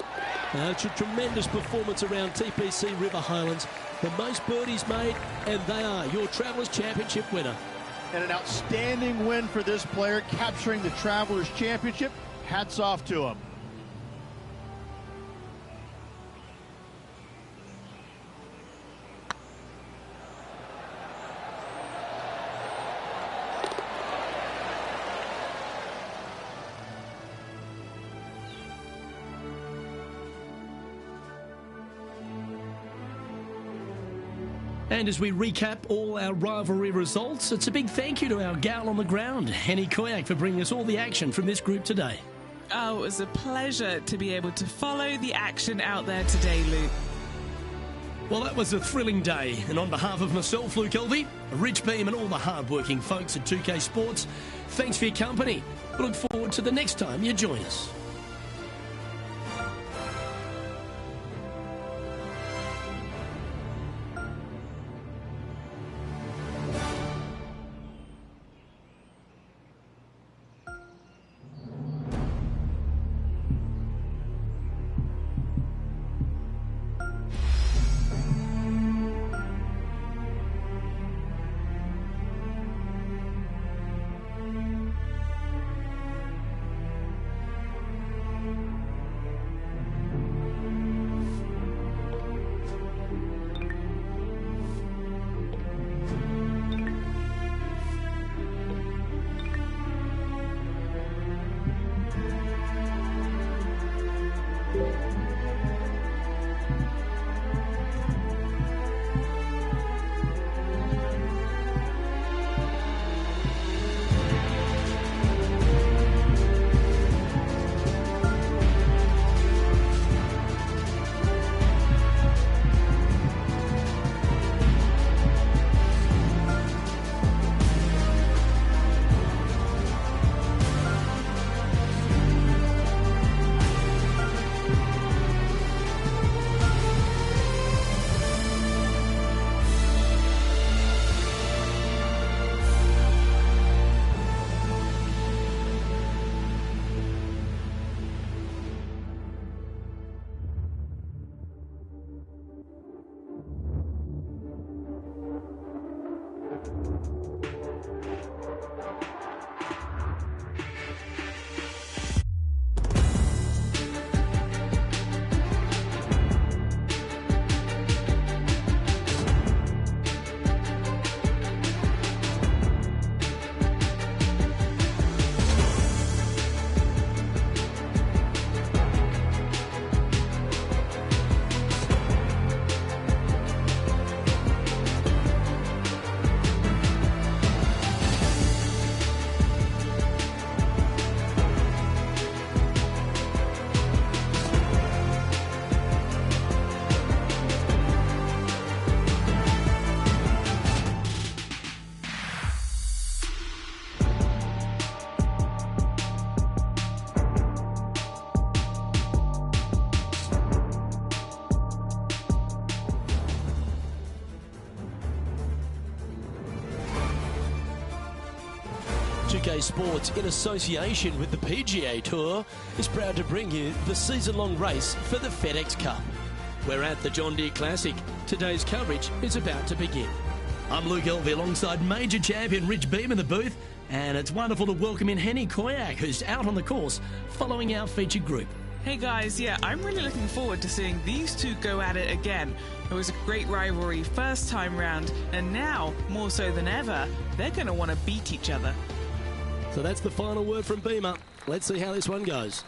It's a tremendous performance around TPC River Highlands. The most birdies made, and they are your Travelers Championship winner. And an outstanding win for this player, capturing the Travelers Championship. Hats off to him. And as we recap all our rivalry results, it's a big thank you to our gal on the ground, Henny Koyak, for bringing us all the action from this group today. Oh, it was a pleasure to be able to follow the action out there today, Luke. Well, that was a thrilling day, and on behalf of myself, Luke Elvey, Rich Beam, and all the hard-working folks at 2K Sports, thanks for your company. We look forward to the next time you join us. 2K Sports, in association with the PGA Tour, is proud to bring you the season-long race for the FedEx Cup. We're at the John Deere Classic. Today's coverage is about to begin. I'm Luke Elvey alongside major champion Rich Beam in the booth, and it's wonderful to welcome in Henny Koyak, who's out on the course following our featured group. Hey guys, yeah, I'm really looking forward to seeing these two go at it again. It was a great rivalry first time round, and now, more so than ever, they're going to want to beat each other. So that's the final word from Beamer. Let's see how this one goes.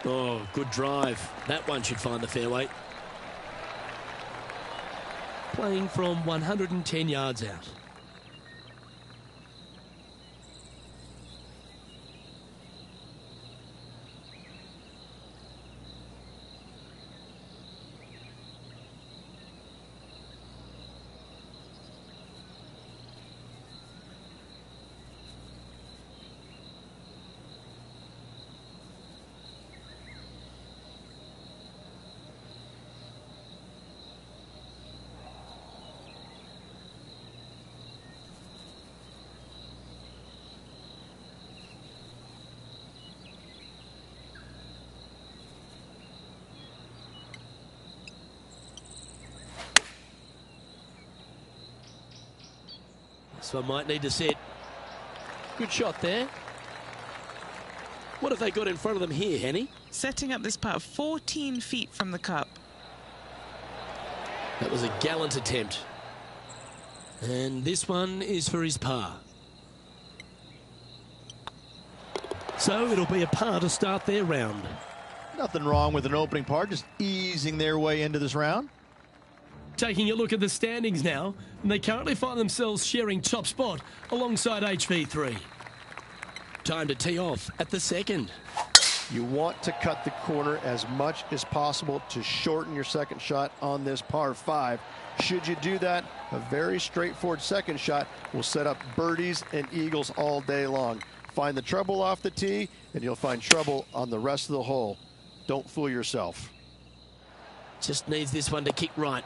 Oh, good drive. That one should find the fairway. Playing from 110 yards out. So I might need to set. Good shot there. What have they got in front of them here, Henny? Setting up this putt 14 feet from the cup. That was a gallant attempt. And this one is for his par. So it'll be a par to start their round. Nothing wrong with an opening par, just easing their way into this round. Taking a look at the standings now, and they currently find themselves sharing top spot alongside HV3. Time to tee off at the second. You want to cut the corner as much as possible to shorten your second shot on this par 5. Should you do that, a very straightforward second shot will set up birdies and eagles all day long. Find the trouble off the tee, and you'll find trouble on the rest of the hole. Don't fool yourself. Just needs this one to kick right.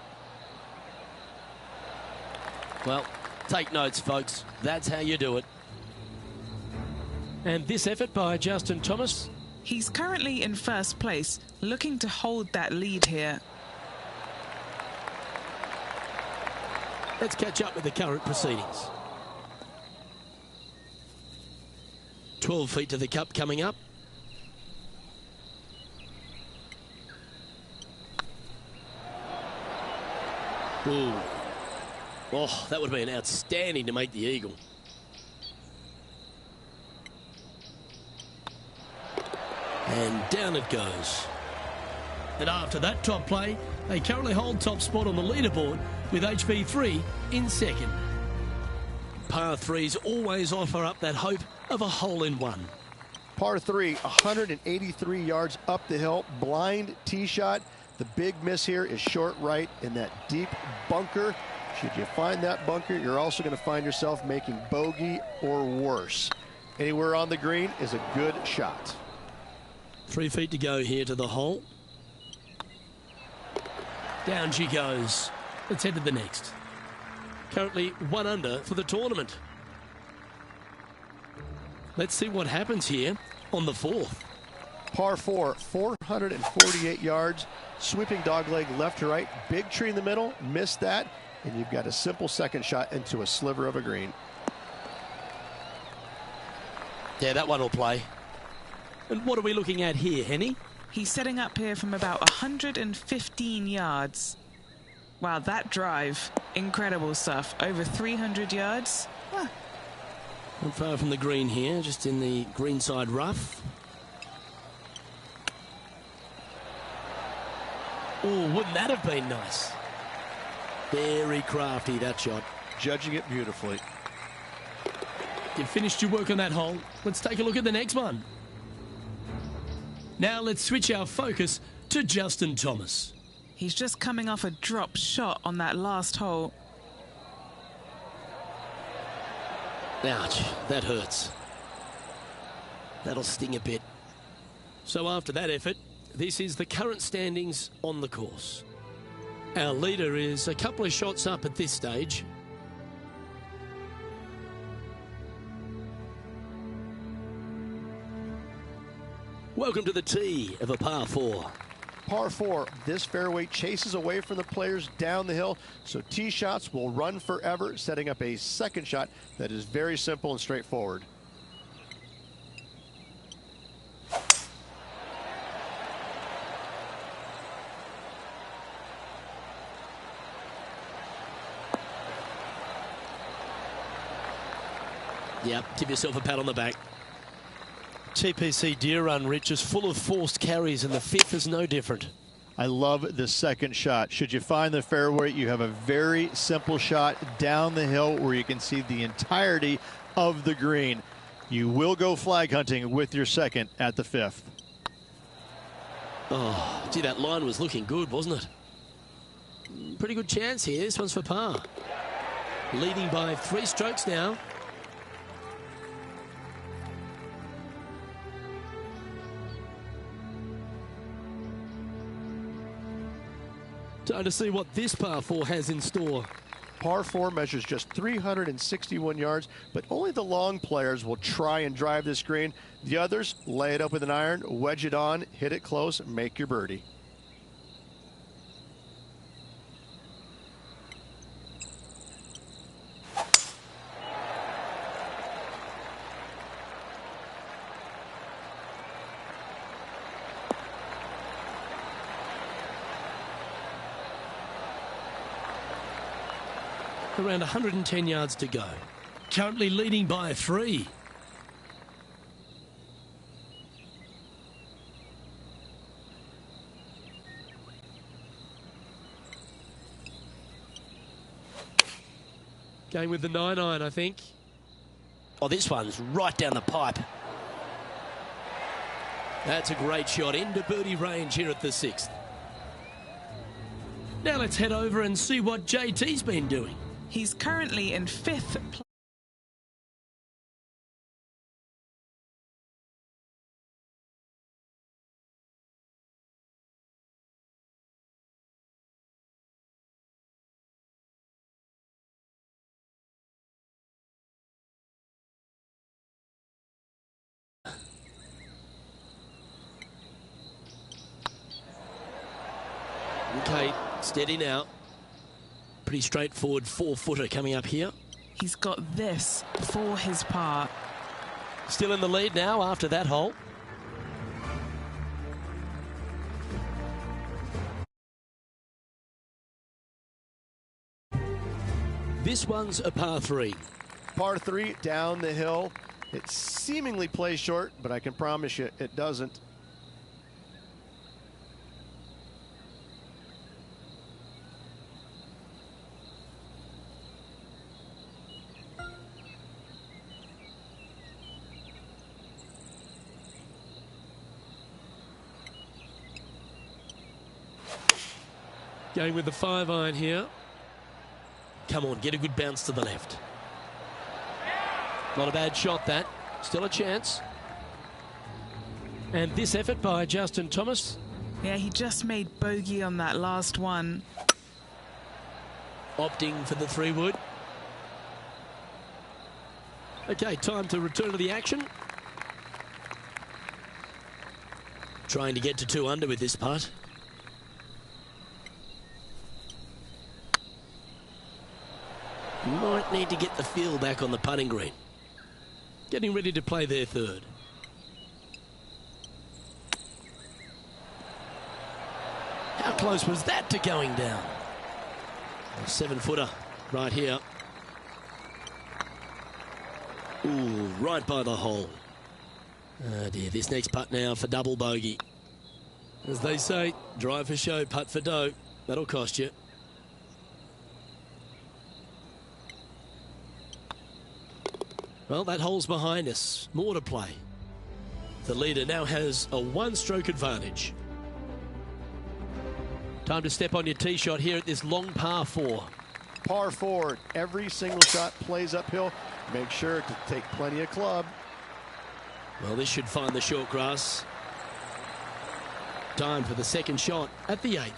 Well, take notes, folks. That's how you do it. And this effort by Justin Thomas. He's currently in first place, looking to hold that lead here. Let's catch up with the current proceedings. 12 feet to the cup coming up. Ooh. Oh, that would have been outstanding to make the eagle. And down it goes. And after that top play, they currently hold top spot on the leaderboard with HB3 in second. Par 3s always offer up that hope of a hole-in-one. Par 3, 183 yards up the hill, blind tee shot. The big miss here is short right in that deep bunker. Should you find that bunker, you're also going to find yourself making bogey or worse. Anywhere on the green is a good shot. 3 feet to go here to the hole. Down she goes. Let's head to the next. Currently 1 under for the tournament. Let's see what happens here on the 4th. Par 4, 448 yards, sweeping dogleg left to right, big tree in the middle, missed that, and you've got a simple second shot into a sliver of a green. Yeah, that one will play. And what are we looking at here, Henny? He's setting up here from about 115 yards. Wow, that drive, incredible stuff. Over 300 yards. Huh. Not far from the green here, just in the greenside rough. Oh, wouldn't that have been nice? Very crafty, that shot. Judging it beautifully. You've finished your work on that hole. Let's take a look at the next one. Now let's switch our focus to Justin Thomas. He's just coming off a drop shot on that last hole. Ouch, that hurts. That'll sting a bit. So after that effort, this is the current standings on the course. Our leader is a couple of shots up at this stage. Welcome to the tee of a par 4. Par 4, this fairway chases away from the players down the hill, so tee shots will run forever, setting up a second shot that is very simple and straightforward. Yep, give yourself a pat on the back. TPC Deer Run, Rich, is full of forced carries, and the 5th is no different. I love the second shot. Should you find the fairway, you have a very simple shot down the hill where you can see the entirety of the green. You will go flag hunting with your second at the 5th. Oh, gee, that line was looking good, wasn't it? Pretty good chance here. This one's for par. Leading by 3 strokes now. Time to see what this par 4 has in store. Par 4 measures just 361 yards, but only the long players will try and drive this green. The others lay it up with an iron, wedge it on, hit it close, make your birdie. Around 110 yards to go. Currently leading by 3. Going with the 9-iron, I think. Oh, this one's right down the pipe. That's a great shot into birdie range here at the 6th. Now let's head over and see what JT's been doing. He's currently in 5th place. Okay, steady now. Pretty straightforward 4-footer coming up here. He's got this for his par. Still in the lead now after that hole. This one's a par 3. Par 3 down the hill. It seemingly plays short, but I can promise you it doesn't. Going with the 5-iron here. Come on, get a good bounce to the left. Not a bad shot, that. Still a chance. And this effort by Justin Thomas. Yeah, he just made bogey on that last one. Opting for the 3-wood. Okay, time to return to the action. Trying to get to 2 under with this putt. Might need to get the feel back on the putting green. Getting ready to play their 3rd. How close was that to going down? A 7-footer right here. Ooh, right by the hole. Oh dear, this next putt now for double bogey. As they say, drive for show, putt for dough. That'll cost you. Well, that hole's behind us. More to play. The leader now has a 1-stroke advantage. Time to step on your tee shot here at this long par 4. Par 4, every single shot plays uphill. Make sure to take plenty of club. Well, this should find the short grass. Time for the 2nd shot at the 8th.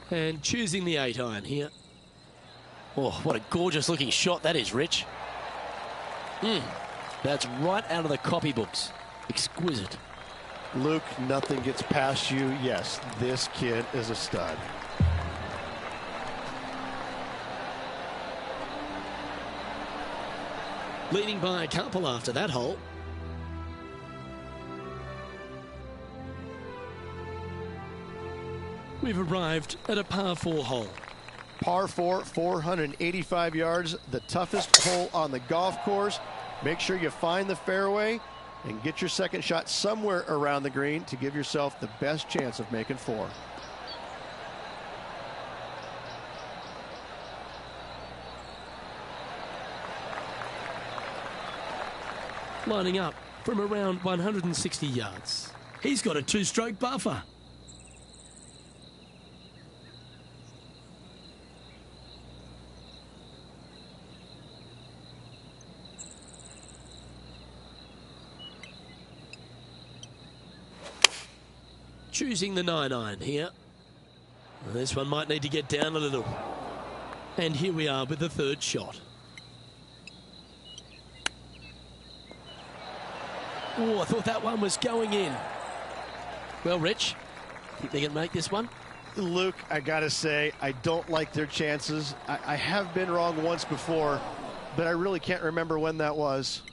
And choosing the 8-iron here. Oh, what a gorgeous looking shot that is, Rich. That's right out of the copybooks. Exquisite. Luke, nothing gets past you. Yes, this kid is a stud. Leading by a couple after that hole. We've arrived at a par 4 hole. Par 4, 485 yards, the toughest hole on the golf course. Make sure you find the fairway and get your 2nd shot somewhere around the green to give yourself the best chance of making 4. Lining up from around 160 yards. He's got a 2-stroke buffer. Choosing the 9-iron here. Well, this one might need to get down a little. And here we are with the 3rd shot. Oh, I thought that one was going in. Well, Rich, think they can make this one? Luke, I gotta say, I don't like their chances. I have been wrong once before, but I really can't remember when that was.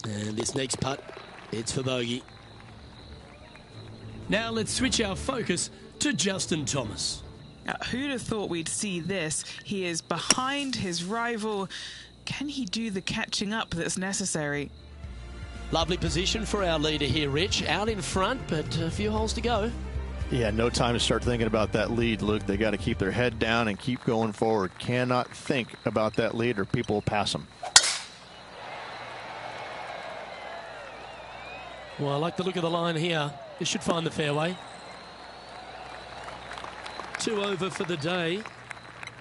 And this next putt, it's for bogey. Now let's switch our focus to Justin Thomas. Now, who'd have thought we'd see this? He is behind his rival. Can he do the catching up that's necessary? Lovely position for our leader here, Rich. Out in front, but a few holes to go. Yeah, no time to start thinking about that lead, Luke. They got to keep their head down and keep going forward. Cannot think about that lead or people will pass them. Well, I like the look of the line here. This should find the fairway. 2 over for the day.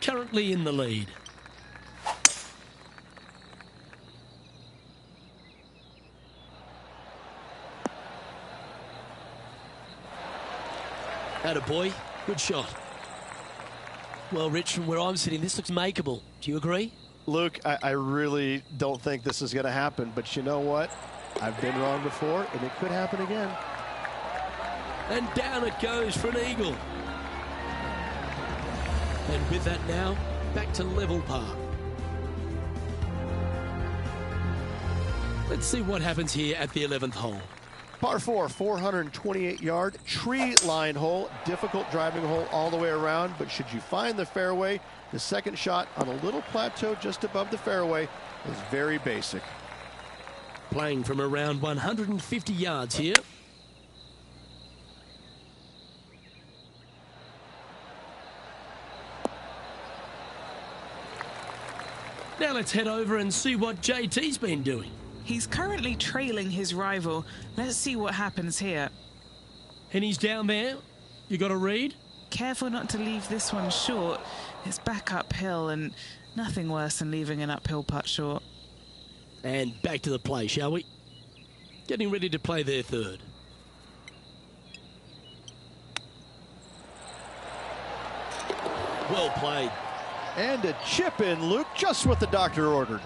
Currently in the lead. Attaboy, good shot. Well, Rich, from where I'm sitting, this looks makeable. Do you agree? Luke, I really don't think this is going to happen, but you know what? I've been wrong before, and it could happen again. And down it goes for an eagle. And with that now, back to level par. Let's see what happens here at the 11th hole. Par 4, 428-yard tree-lined hole. Difficult driving hole all the way around, but should you find the fairway, the second shot on a little plateau just above the fairway is very basic. Playing from around 150 yards here. Now let's head over and see what JT's been doing. He's currently trailing his rival. Let's see what happens here. And he's down there. You got a read? Careful not to leave this one short. It's back uphill and nothing worse than leaving an uphill putt short. And back to the play, shall we? Getting ready to play their third. Well played. And a chip in, Luke, just what the doctor ordered.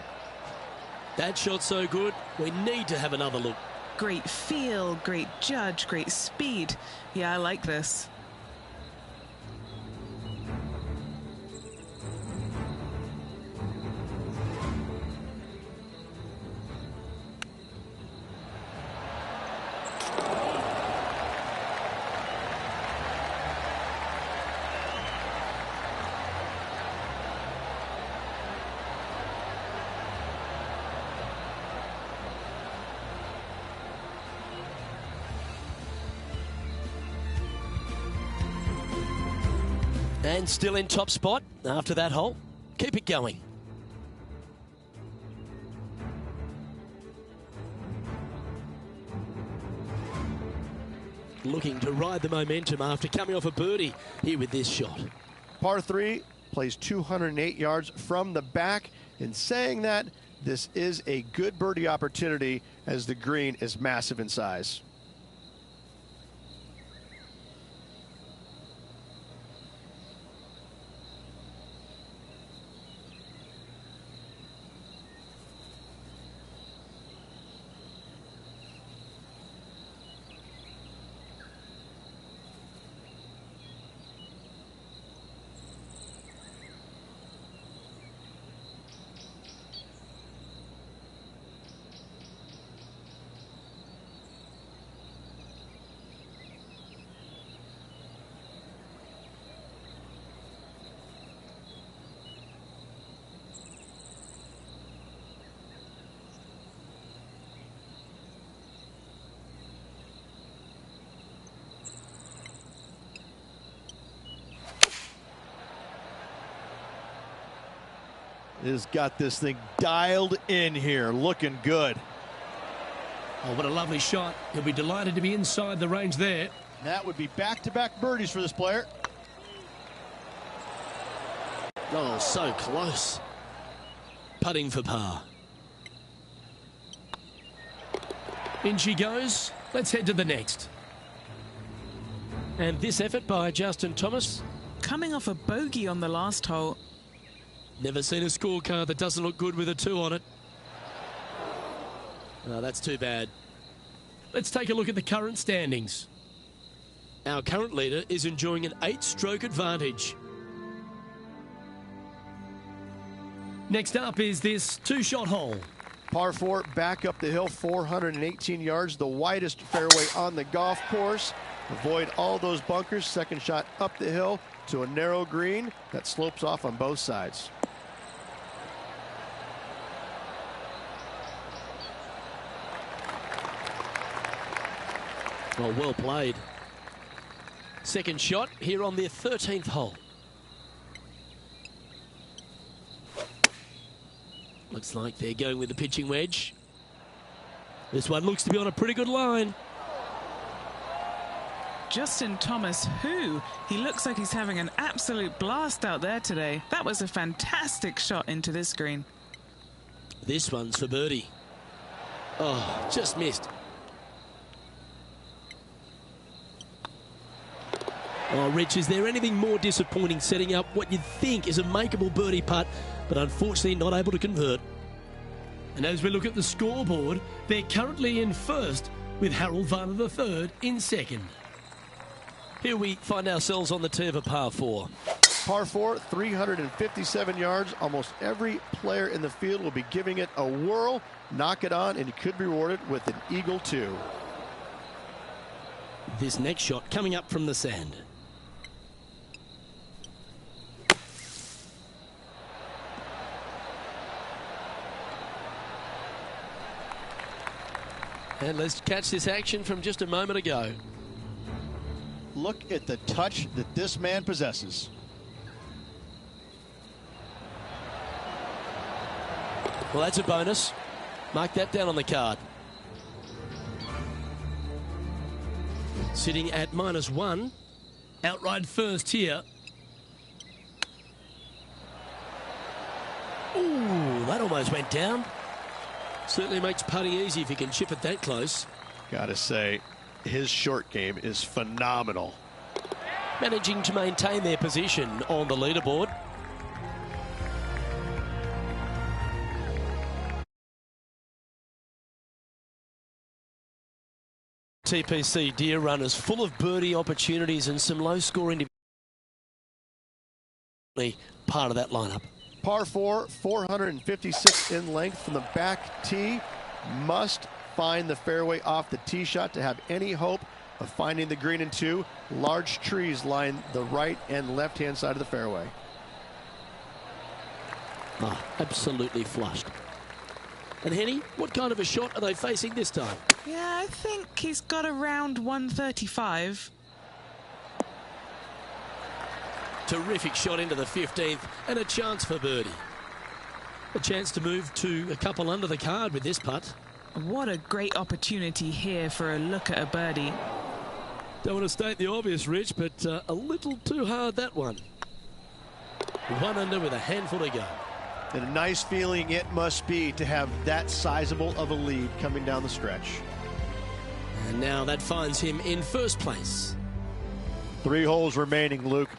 That shot so good, we need to have another look. Great feel, great judge, great speed. Yeah, I like this. And still in top spot after that hole. Keep it going. Looking to ride the momentum after coming off a birdie here with this shot. Par 3 plays 208 yards from the back. In saying that, this is a good birdie opportunity as the green is massive in size. Has got this thing dialed in here, looking good. Oh, what a lovely shot. He'll be delighted to be inside the range there. That would be back-to-back birdies for this player. Oh, so close. Putting for par. In she goes. Let's head to the next. And this effort by Justin Thomas. Coming off a bogey on the last hole. Never seen a scorecard that doesn't look good with a 2 on it. Oh, that's too bad. Let's take a look at the current standings. Our current leader is enjoying an 8-stroke advantage. Next up is this 2-shot hole. Par 4, back up the hill, 418 yards, the widest fairway on the golf course. Avoid all those bunkers. Second shot up the hill to a narrow green that slopes off on both sides. Well, well played. Second shot here on their 13th hole. Looks like they're going with the pitching wedge. This one looks to be on a pretty good line. Justin Thomas, he looks like he's having an absolute blast out there today. That was a fantastic shot into this green. This one's for birdie. Oh, just missed. Oh, Rich, is there anything more disappointing setting up what you'd think is a makeable birdie putt, but unfortunately not able to convert? And as we look at the scoreboard, they're currently in first with Harold Varner III in second. Here we find ourselves on the tee of a par 4. Par 4, 357 yards. Almost every player in the field will be giving it a whirl. Knock it on, and you could be rewarded with an eagle 2. This next shot coming up from the sand. And let's catch this action from just a moment ago. Look at the touch that this man possesses. Well, that's a bonus. Mark that down on the card. Sitting at -1. Outright first here. Ooh, that almost went down. Certainly makes putting easy if you can chip it that close. Gotta say, his short game is phenomenal. Managing to maintain their position on the leaderboard. TPC Deer Runners full of birdie opportunities and some low-scoring part of that lineup. Par 4, 456 in length from the back tee. Must find the fairway off the tee shot to have any hope of finding the green in 2. Large trees line the right and left-hand side of the fairway. Oh, absolutely flushed. And Henny, what kind of a shot are they facing this time? Yeah, I think he's got around 135. Terrific shot into the 15th and a chance for birdie. A chance to move to a couple under the card with this putt. What a great opportunity here for a look at a birdie. Don't want to state the obvious, Rich, but a little too hard, that one. 1 under with a handful to go. And a nice feeling it must be to have that sizable of a lead coming down the stretch. And now that finds him in first place. 3 holes remaining, Luke.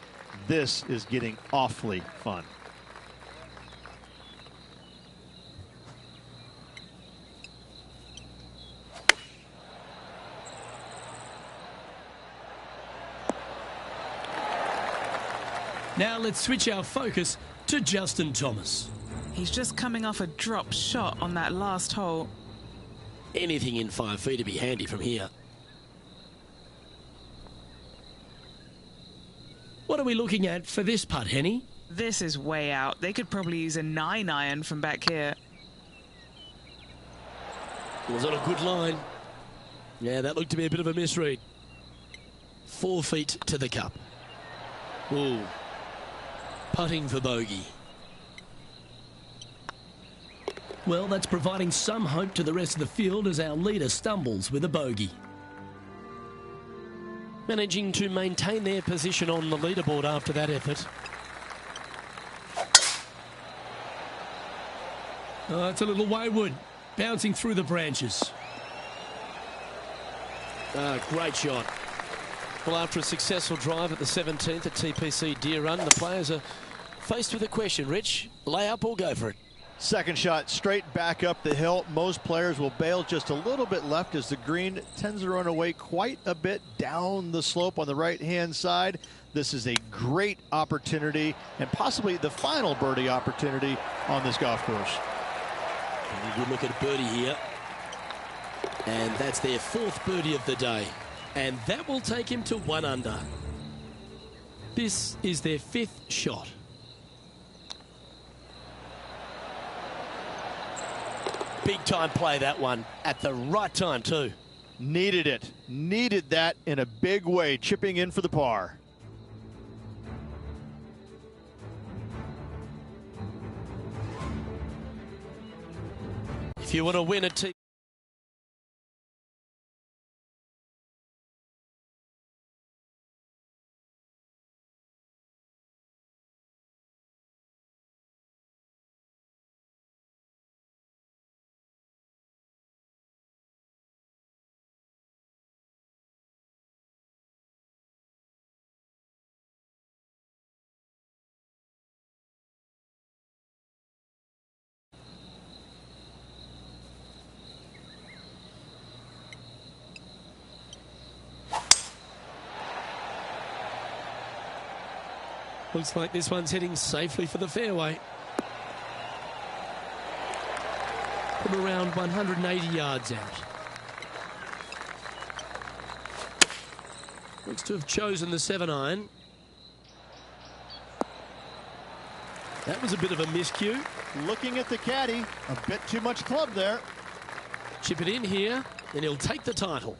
This is getting awfully fun. Now let's switch our focus to Justin Thomas. He's just coming off a drop shot on that last hole. Anything in 5 feet to be handy from here. What are we looking at for this putt, Henny? This is way out. They could probably use a 9-iron from back here. Was on a good line. Yeah, that looked to be a bit of a misread. 4 feet to the cup. Ooh. Putting for bogey. Well, that's providing some hope to the rest of the field as our leader stumbles with a bogey. Managing to maintain their position on the leaderboard after that effort. Oh, it's a little wayward, bouncing through the branches. Great shot. Well, after a successful drive at the 17th at TPC Deer Run, the players are faced with a question. Rich, lay up or go for it? Second shot straight back up the hill. Most players will bail just a little bit left as the green tends to run away quite a bit down the slope on the right-hand side. This is a great opportunity and possibly the final birdie opportunity on this golf course. And a good look at birdie here. And that's their 4th birdie of the day. And that will take him to 1 under. This is their 5th shot. Big time play, that one, at the right time too. Needed it. Needed that in a big way, chipping in for the par. If you want to win a team. Looks like this one's heading safely for the fairway. From around 180 yards out. Looks to have chosen the 7-iron. That was a bit of a miscue. Looking at the caddy, a bit too much club there. Chip it in here, and he'll take the title.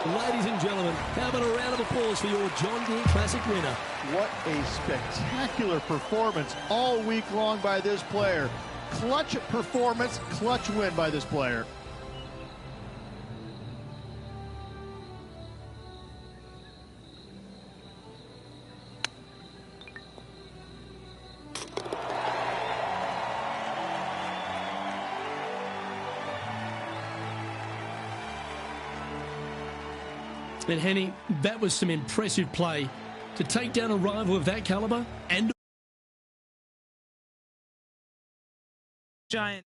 Ladies and gentlemen, how about a round of applause for your John Deere Classic winner? What a spectacular performance all week long by this player. Clutch performance, clutch win by this player. And Henny, that was some impressive play to take down a rival of that caliber and Giant.